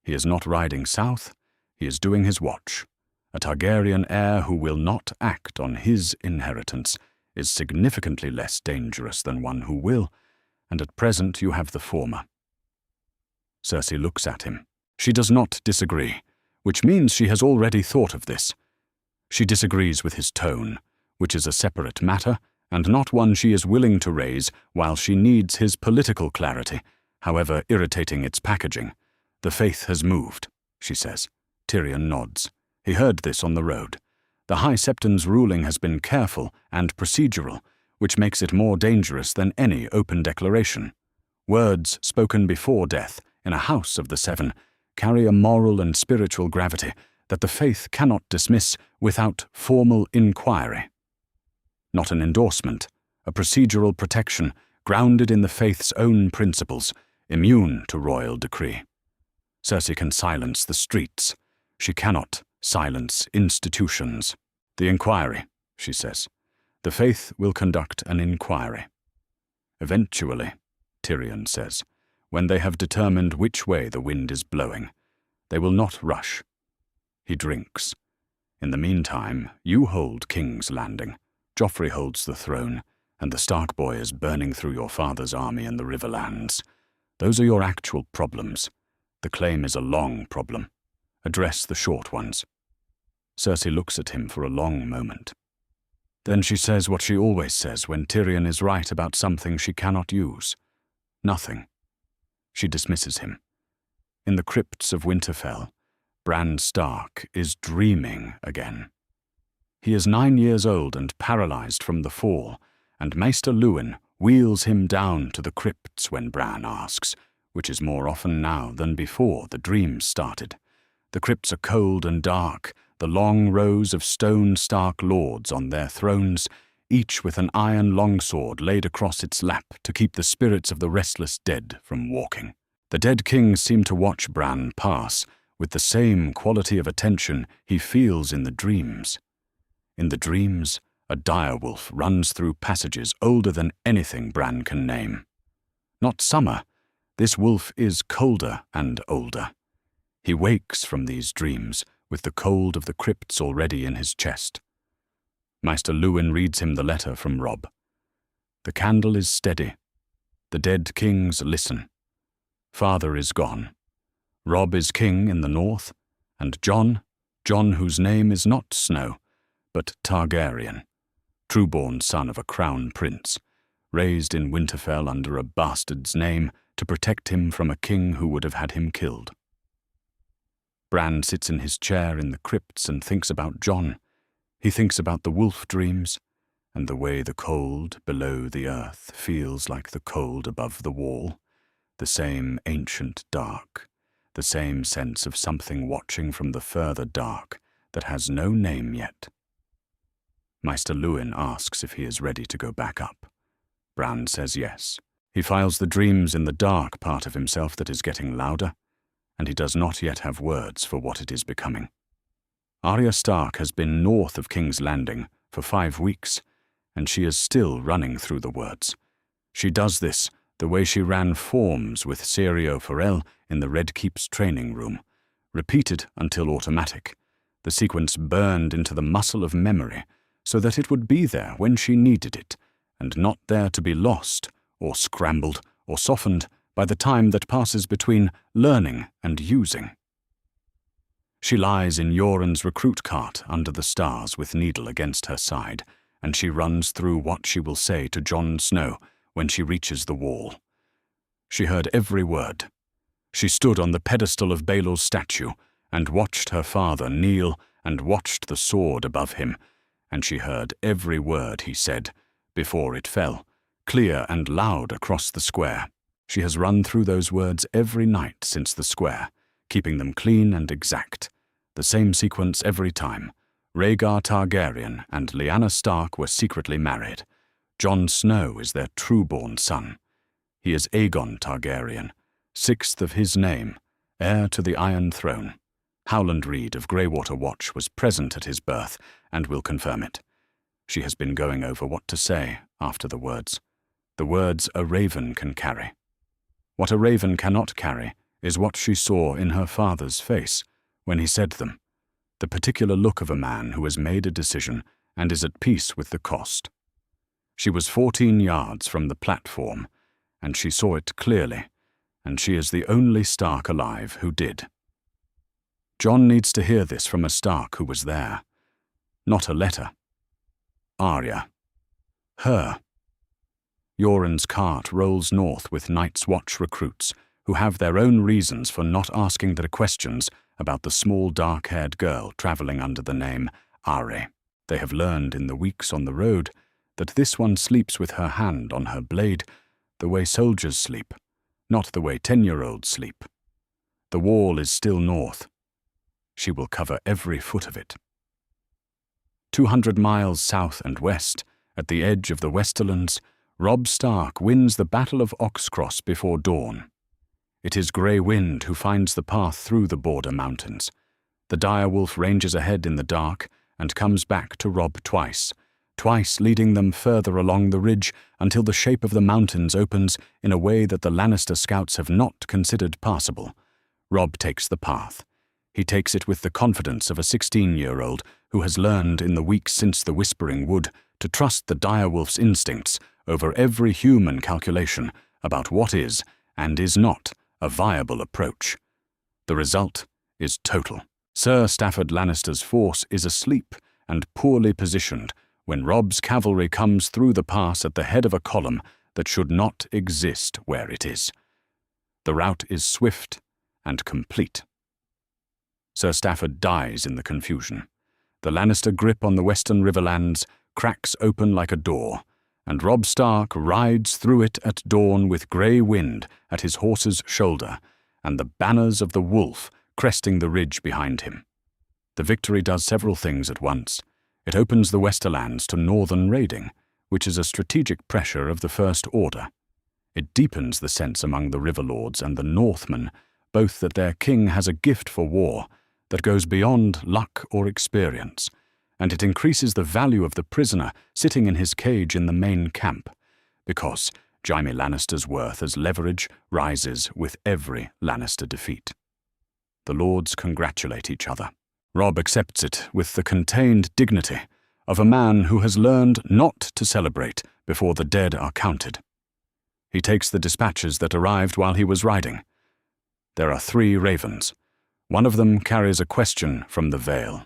Speaker 1: He is not riding south. He is doing his watch. A Targaryen heir who will not act on his inheritance is significantly less dangerous than one who will, and at present you have the former. Cersei looks at him. She does not disagree, which means she has already thought of this. She disagrees with his tone, which is a separate matter, and not one she is willing to raise while she needs his political clarity, however irritating its packaging. The Faith has moved, she says. Tyrion nods. He heard this on the road. The High Septon's ruling has been careful and procedural, which makes it more dangerous than any open declaration. Words spoken before death, in a house of the Seven, carry a moral and spiritual gravity that the Faith cannot dismiss without formal inquiry. Not an endorsement, a procedural protection grounded in the Faith's own principles, immune to royal decree. Cersei can silence the streets. She cannot silence institutions. The inquiry, she says. The Faith will conduct an inquiry. Eventually, Tyrion says, when they have determined which way the wind is blowing. They will not rush. He drinks. In the meantime, you hold King's Landing. Joffrey holds the throne, and the Stark boy is burning through your father's army in the Riverlands. Those are your actual problems. The claim is a long problem. Address the short ones. Cersei looks at him for a long moment. Then she says what she always says when Tyrion is right about something she cannot use. Nothing. She dismisses him. In the crypts of Winterfell, Bran Stark is dreaming again. He is 9 years old and paralyzed from the fall, and Maester Luwin wheels him down to the crypts when Bran asks, which is more often now than before the dreams started. The crypts are cold and dark, the long rows of stone Stark lords on their thrones, each with an iron longsword laid across its lap to keep the spirits of the restless dead from walking. The dead kings seem to watch Bran pass with the same quality of attention he feels in the dreams. In the dreams, a direwolf runs through passages older than anything Bran can name. Not summer. This wolf is colder and older. He wakes from these dreams with the cold of the crypts already in his chest. Maester Luwin reads him the letter from Robb. The candle is steady. The dead kings listen. Father is gone. Robb is king in the north, and Jon whose name is not Snow, but Targaryen, true-born son of a crown prince, raised in Winterfell under a bastard's name to protect him from a king who would have had him killed. Bran sits in his chair in the crypts and thinks about Jon. He thinks about the wolf dreams, and the way the cold below the earth feels like the cold above the wall, the same ancient dark, the same sense of something watching from the further dark that has no name yet. Maester Luwin asks if he is ready to go back up. Bran says yes. He files the dreams in the dark part of himself that is getting louder, and he does not yet have words for what it is becoming. Arya Stark has been north of King's Landing for 5 weeks, and she is still running through the words. She does this the way she ran forms with Syrio Forel in the Red Keep's training room, repeated until automatic, the sequence burned into the muscle of memory so that it would be there when she needed it, and not there to be lost, or scrambled, or softened by the time that passes between learning and using. She lies in Yoren's recruit cart under the stars with Needle against her side, and she runs through what she will say to Jon Snow when she reaches the wall. She heard every word. She stood on the pedestal of Baelor's statue and watched her father kneel and watched the sword above him, and she heard every word he said before it fell, clear and loud across the square. She has run through those words every night since the square, keeping them clean and exact. The same sequence every time. Rhaegar Targaryen and Lyanna Stark were secretly married. Jon Snow is their true-born son. He is Aegon Targaryen, 6th of his name, heir to the Iron Throne. Howland Reed of Greywater Watch was present at his birth and will confirm it. She has been going over what to say after the words a raven can carry. What a raven cannot carry is what she saw in her father's face when he said them, the particular look of a man who has made a decision and is at peace with the cost. She was 14 yards from the platform, and she saw it clearly, and she is the only Stark alive who did. Jon needs to hear this from a Stark who was there. Not a letter. Arya. Her. Yoren's cart rolls north with Night's Watch recruits who have their own reasons for not asking the questions about the small dark-haired girl travelling under the name Are. They have learned in the weeks on the road that this one sleeps with her hand on her blade the way soldiers sleep, not the way 10-year-olds sleep. The wall is still north. She will cover every foot of it. 200 miles south and west, at the edge of the Westerlands, Robb Stark wins the Battle of Oxcross before dawn. It is Grey Wind who finds the path through the border mountains. The direwolf ranges ahead in the dark and comes back to Robb twice leading them further along the ridge until the shape of the mountains opens in a way that the Lannister scouts have not considered passable. Robb takes the path. He takes it with the confidence of a 16-year-old who has learned in the weeks since the Whispering Wood to trust the direwolf's instincts over every human calculation about what is and is not a viable approach. The result is total. Sir Stafford Lannister's force is asleep and poorly positioned when Robb's cavalry comes through the pass at the head of a column that should not exist where it is. The rout is swift and complete. Sir Stafford dies in the confusion. The Lannister grip on the western riverlands cracks open like a door, and Robb Stark rides through it at dawn with Grey Wind at his horse's shoulder, and the banners of the wolf cresting the ridge behind him. The victory does several things at once. It opens the Westerlands to northern raiding, which is a strategic pressure of the First Order. It deepens the sense among the Riverlords and the Northmen, both that their king has a gift for war that goes beyond luck or experience, and it increases the value of the prisoner sitting in his cage in the main camp, because Jaime Lannister's worth as leverage rises with every Lannister defeat. The lords congratulate each other. Robb accepts it with the contained dignity of a man who has learned not to celebrate before the dead are counted. He takes the dispatches that arrived while he was riding. There are 3 ravens. One of them carries a question from the Vale.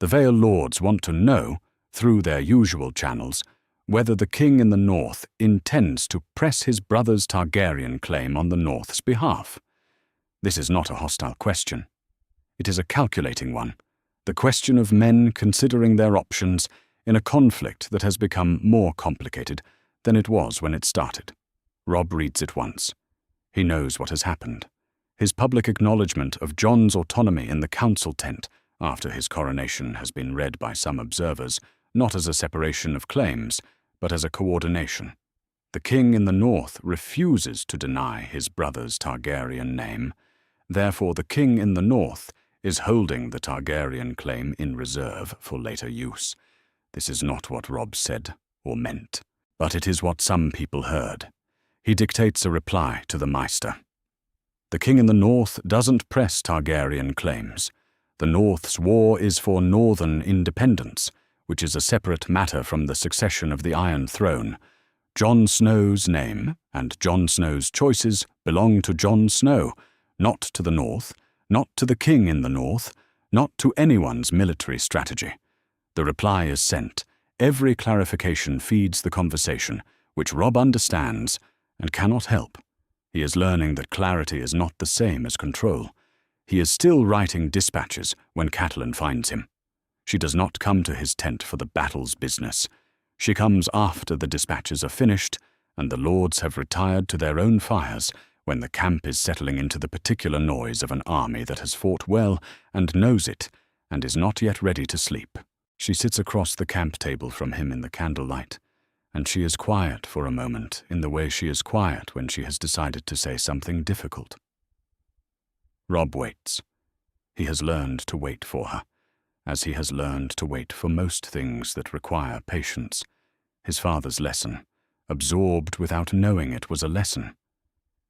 Speaker 1: The Vale lords want to know, through their usual channels, whether the king in the north intends to press his brother's Targaryen claim on the north's behalf. This is not a hostile question. It is a calculating one, the question of men considering their options in a conflict that has become more complicated than it was when it started. Robb reads it once. He knows what has happened. His public acknowledgement of Jon's autonomy in the council tent after his coronation has been read by some observers not as a separation of claims, but as a coordination. The king in the north refuses to deny his brother's Targaryen name. Therefore, the king in the north is holding the Targaryen claim in reserve for later use. This is not what Robb said or meant, but it is what some people heard. He dictates a reply to the Maester. The king in the north doesn't press Targaryen claims. The north's war is for northern independence, which is a separate matter from the succession of the Iron Throne. Jon Snow's name and Jon Snow's choices belong to Jon Snow, not to the north, not to the king in the north, not to anyone's military strategy. The reply is sent. Every clarification feeds the conversation, which Robb understands and cannot help. He is learning that clarity is not the same as control. He is still writing dispatches when Catelyn finds him. She does not come to his tent for the battle's business. She comes after the dispatches are finished and the lords have retired to their own fires when the camp is settling into the particular noise of an army that has fought well and knows it and is not yet ready to sleep. She sits across the camp table from him in the candlelight, and she is quiet for a moment in the way she is quiet when she has decided to say something difficult. Robb waits. He has learned to wait for her, as he has learned to wait for most things that require patience. His father's lesson, absorbed without knowing it was a lesson.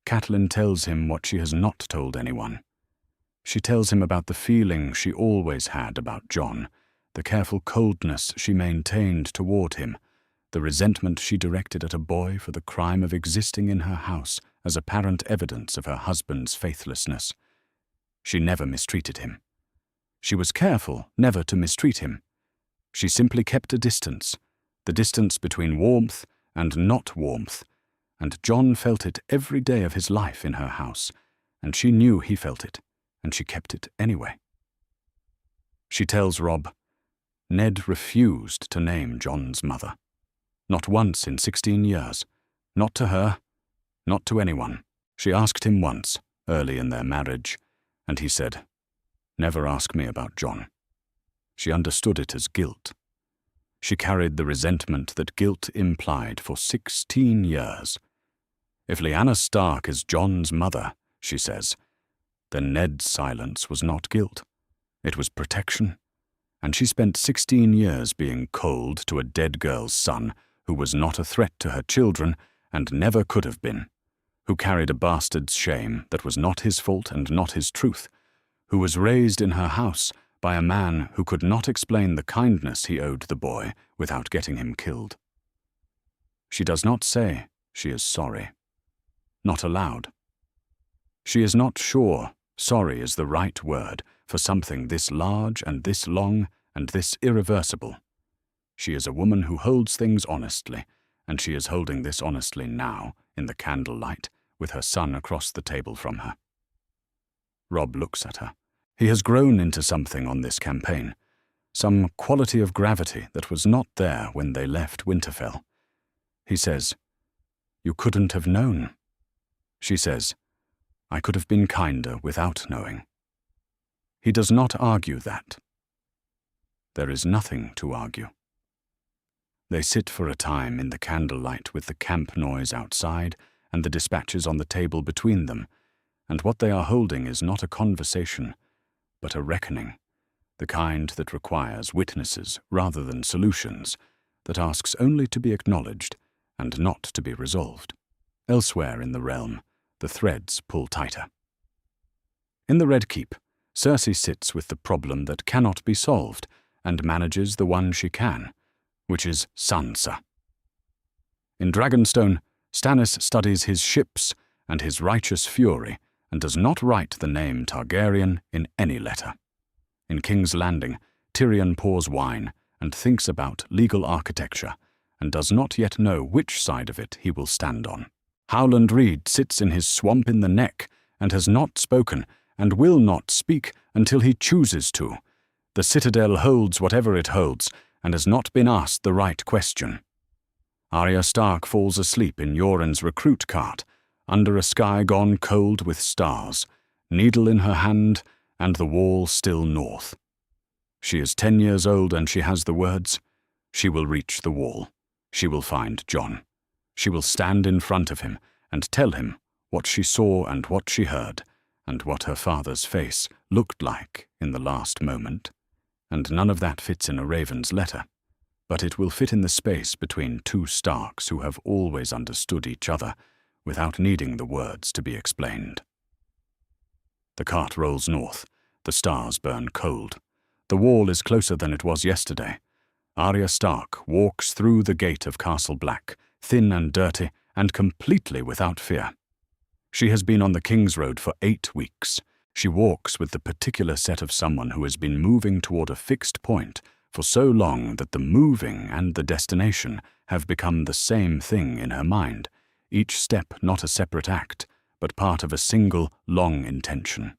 Speaker 1: Catelyn tells him what she has not told anyone. She tells him about the feeling she always had about Jon, the careful coldness she maintained toward him, the resentment she directed at a boy for the crime of existing in her house as apparent evidence of her husband's faithlessness. She never mistreated him. She was careful never to mistreat him. She simply kept a distance, the distance between warmth and not warmth, and Jon felt it every day of his life in her house, and she knew he felt it, and she kept it anyway. She tells Robb, Ned refused to name Jon's mother. Not once in 16 years. Not to her, not to anyone. She asked him once, early in their marriage, and he said, "Never ask me about Jon." She understood it as guilt. She carried the resentment that guilt implied for 16 years. If Lyanna Stark is Jon's mother, she says, then Ned's silence was not guilt. It was protection. And she spent 16 years being cold to a dead girl's son who was not a threat to her children and never could have been, who carried a bastard's shame that was not his fault and not his truth, who was raised in her house by a man who could not explain the kindness he owed the boy without getting him killed. She does not say she is sorry. Not aloud. She is not sure sorry is the right word for something this large and this long and this irreversible. She is a woman who holds things honestly, and she is holding this honestly now, in the candlelight, with her son across the table from her. Robb looks at her. He has grown into something on this campaign, some quality of gravity that was not there when they left Winterfell. He says, "You couldn't have known." She says, "I could have been kinder without knowing." He does not argue that. There is nothing to argue. They sit for a time in the candlelight with the camp noise outside and the dispatches on the table between them, and what they are holding is not a conversation, but a reckoning, the kind that requires witnesses rather than solutions, that asks only to be acknowledged and not to be resolved. Elsewhere in the realm, the threads pull tighter. In the Red Keep, Cersei sits with the problem that cannot be solved and manages the one she can, which is Sansa. In Dragonstone, Stannis studies his ships and his righteous fury and does not write the name Targaryen in any letter. In King's Landing, Tyrion pours wine and thinks about legal architecture and does not yet know which side of it he will stand on. Howland Reed sits in his swamp in the neck and has not spoken and will not speak until he chooses to. The citadel holds whatever it holds and has not been asked the right question. Arya Stark falls asleep in Yoren's recruit cart, under a sky gone cold with stars, needle in her hand and the wall still north. She is 10 years old and she has the words. She will reach the wall. She will find Jon. She will stand in front of him and tell him what she saw and what she heard, and what her father's face looked like in the last moment. And none of that fits in a Raven's letter, but it will fit in the space between two Starks who have always understood each other without needing the words to be explained. The cart rolls north. The stars burn cold. The wall is closer than it was yesterday. Arya Stark walks through the gate of Castle Black, thin and dirty, and completely without fear. She has been on the King's Road for 8 weeks. She walks with the particular set of someone who has been moving toward a fixed point for so long that the moving and the destination have become the same thing in her mind, each step not a separate act, but part of a single, long intention.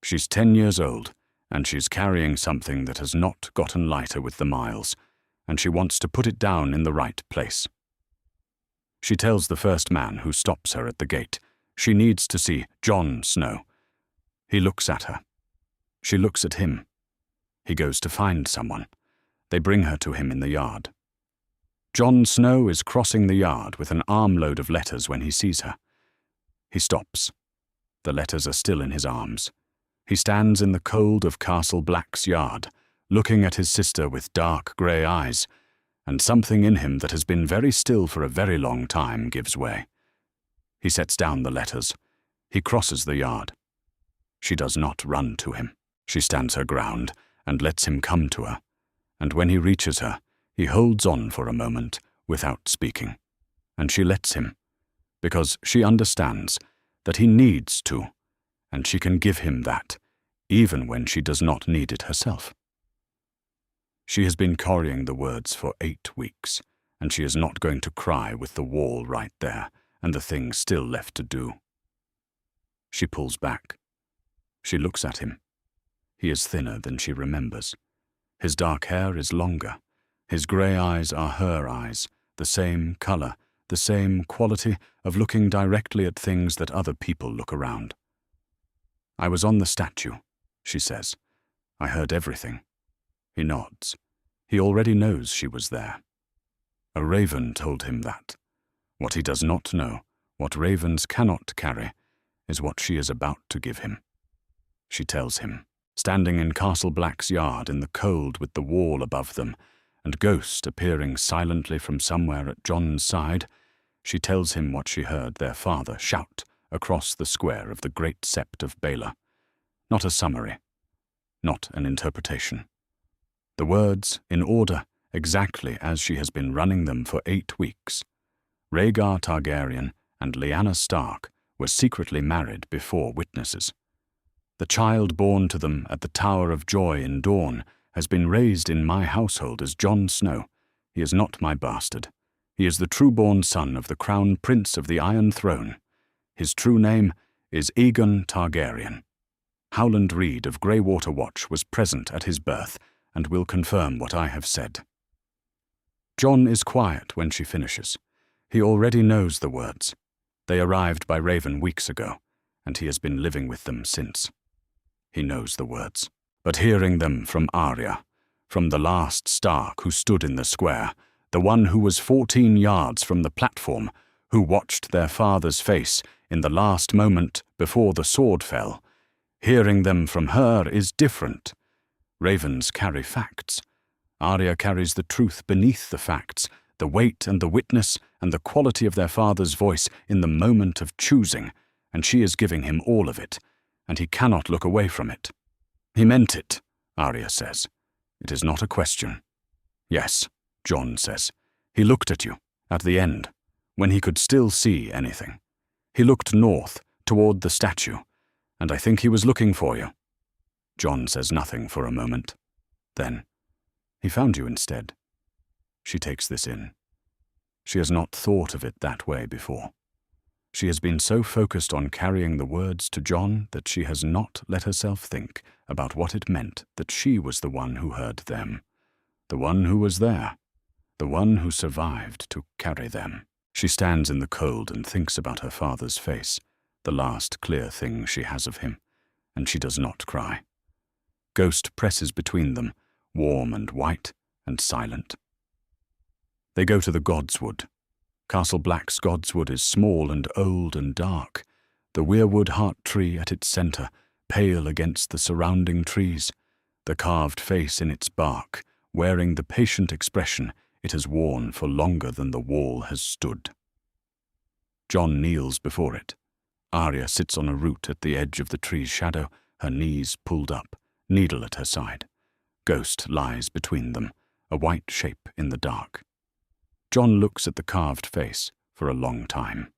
Speaker 1: She's 10 years old, and she's carrying something that has not gotten lighter with the miles, and she wants to put it down in the right place. She tells the first man who stops her at the gate she needs to see Jon Snow. He looks at her. She looks at him. He goes to find someone. They bring her to him in the yard. Jon Snow is crossing the yard with an armload of letters when he sees her. He stops. The letters are still in his arms. He stands in the cold of Castle Black's yard, looking at his sister with dark grey eyes, and something in him that has been very still for a very long time gives way. He sets down the letters. He crosses the yard. She does not run to him. She stands her ground and lets him come to her, and when he reaches her, he holds on for a moment without speaking, and she lets him, because she understands that he needs to, and she can give him that, even when she does not need it herself. She has been carrying the words for 8 weeks, and she is not going to cry with the wall right there and the thing still left to do. She pulls back. She looks at him. He is thinner than she remembers. His dark hair is longer. His grey eyes are her eyes, the same colour, the same quality of looking directly at things that other people look around. "I was on the statue," she says. "I heard everything." He nods. He already knows she was there. A raven told him that. What he does not know, what ravens cannot carry, is what she is about to give him. She tells him, standing in Castle Black's yard in the cold with the wall above them, and Ghost appearing silently from somewhere at Jon's side, she tells him what she heard their father shout across the square of the great Sept of Baelor. Not a summary, not an interpretation. The words, in order, exactly as she has been running them for 8 weeks. Rhaegar Targaryen and Lyanna Stark were secretly married before witnesses. The child born to them at the Tower of Joy in Dawn has been raised in my household as Jon Snow. He is not my bastard. He is the true-born son of the Crown Prince of the Iron Throne. His true name is Aegon Targaryen. Howland Reed of Greywater Watch was present at his birth and will confirm what I have said. Jon is quiet when she finishes. He already knows the words. They arrived by Raven weeks ago, and he has been living with them since. He knows the words. But hearing them from Arya, from the last Stark who stood in the square, the one who was 14 yards from the platform, who watched their father's face in the last moment before the sword fell, hearing them from her is different. Ravens carry facts. Arya carries the truth beneath the facts, the weight and the witness and the quality of their father's voice in the moment of choosing, and she is giving him all of it, and he cannot look away from it. "He meant it," Arya says. "It is not a question." "Yes," Jon says. "He looked at you, at the end, when he could still see anything. He looked north, toward the statue, and I think he was looking for you." Jon says nothing for a moment. Then, "He found you instead." She takes this in. She has not thought of it that way before. She has been so focused on carrying the words to John that she has not let herself think about what it meant that she was the one who heard them, the one who was there, the one who survived to carry them. She stands in the cold and thinks about her father's face, the last clear thing she has of him, and she does not cry. Ghost presses between them, warm and white and silent. They go to the Godswood. Castle Black's Godswood is small and old and dark, the weirwood heart tree at its centre, pale against the surrounding trees, the carved face in its bark, wearing the patient expression it has worn for longer than the wall has stood. John kneels before it. Arya sits on a root at the edge of the tree's shadow, her knees pulled up, needle at her side. Ghost lies between them, a white shape in the dark. John looks at the carved face for a long time.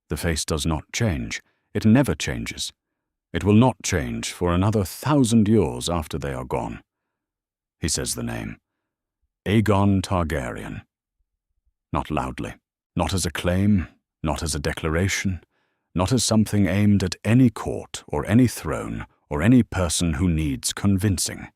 Speaker 1: The face does not change. It never changes. It will not change for another 1,000 years after they are gone. He says the name. Aegon Targaryen. Not loudly, not as a claim, not as a declaration, not as something aimed at any court or any throne or any person who needs convincing.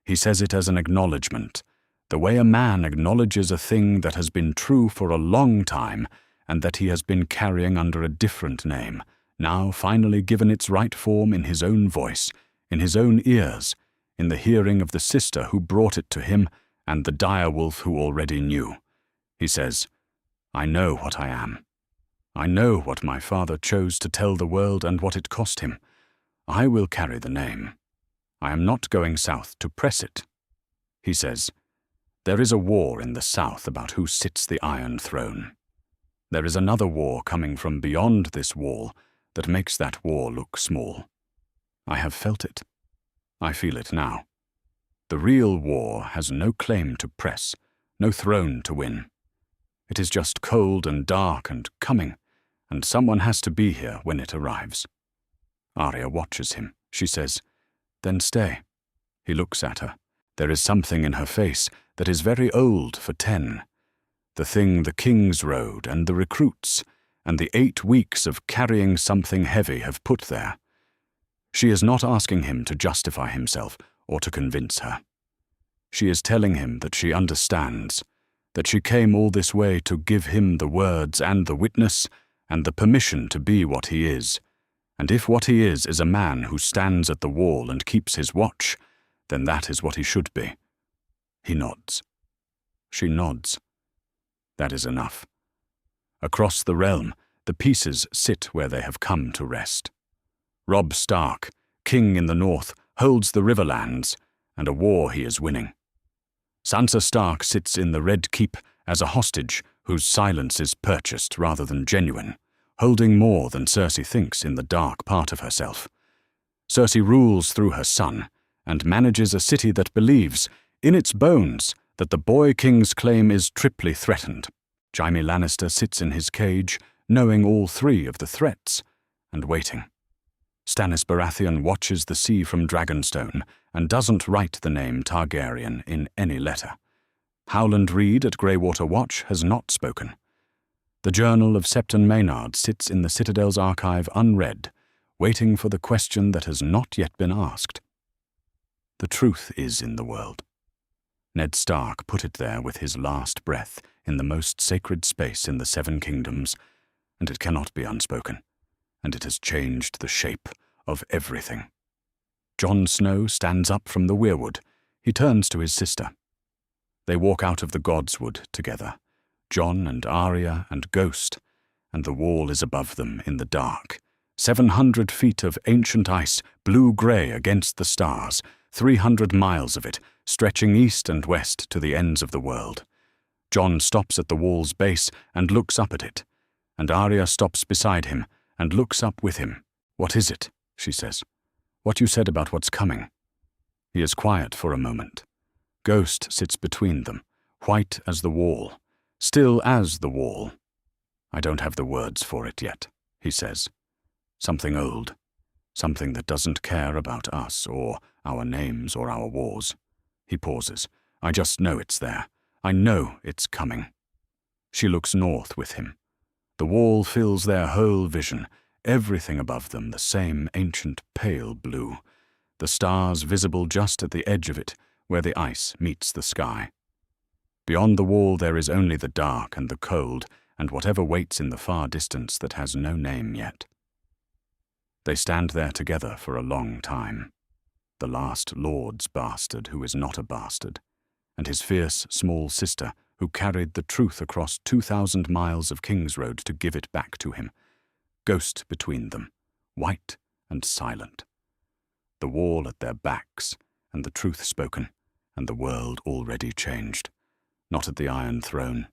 Speaker 1: He says it as an acknowledgement, the way a man acknowledges a thing that has been true for a long time and that he has been carrying under a different name, now finally given its right form in his own voice, in his own ears, in the hearing of the sister who brought it to him and the direwolf who already knew. He says, I know what I am. I know what my father chose to tell the world and what it cost him. I will carry the name. I am not going south to press it. He says, there is a war in the south about who sits the Iron Throne. There is another war coming from beyond this wall that makes that war look small. I have felt it. I feel it now. The real war has no claim to press, no throne to win. It is just cold and dark and coming, and someone has to be here when it arrives. Arya watches him. She says, then stay. He looks at her. There is something in her face that is very old for 10. The thing the kings rode and the recruits and the 8 weeks of carrying something heavy have put there. She is not asking him to justify himself or to convince her. She is telling him that she understands, that she came all this way to give him the words and the witness and the permission to be what he is. And if what he is a man who stands at the wall and keeps his watch, then that is what he should be. He nods. She nods. That is enough. Across the realm, the pieces sit where they have come to rest. Robb Stark, king in the north, holds the Riverlands, and a war he is winning. Sansa Stark sits in the Red Keep as a hostage whose silence is purchased rather than genuine, holding more than Cersei thinks in the dark part of herself. Cersei rules through her son, and manages a city that believes, in its bones, that the boy king's claim is triply threatened. Jaime Lannister sits in his cage, knowing all 3 of the threats, and waiting. Stannis Baratheon watches the sea from Dragonstone and doesn't write the name Targaryen in any letter. Howland Reed at Greywater Watch has not spoken. The journal of Sept Maynard sits in the Citadel's archive unread, waiting for the question that has not yet been asked. The truth is in the world. Ned Stark put it there with his last breath in the most sacred space in the 7 kingdoms, and it cannot be unspoken, and it has changed the shape of everything. Jon Snow stands up from the weirwood. He turns to his sister. They walk out of the Godswood together, Jon and Arya and Ghost, and the wall is above them in the dark. 700 feet of ancient ice, blue-grey against the stars, 300 miles of it, stretching east and west to the ends of the world. Jon stops at the wall's base and looks up at it, and Arya stops beside him and looks up with him. What is it? She says. What you said about what's coming. He is quiet for a moment. Ghost sits between them, white as the wall, still as the wall. I don't have the words for it yet, he says. Something old, something that doesn't care about us or our names or our wars. He pauses. I just know it's there, I know it's coming. She looks north with him. The wall fills their whole vision, everything above them the same ancient pale blue, the stars visible just at the edge of it, where the ice meets the sky. Beyond the wall there is only the dark and the cold, and whatever waits in the far distance that has no name yet. They stand there together for a long time. The last lord's bastard who is not a bastard, and his fierce small sister who carried the truth across 2,000 miles of King's Road to give it back to him, ghost between them, white and silent. The wall at their backs, and the truth spoken, and the world already changed, not at the Iron Throne,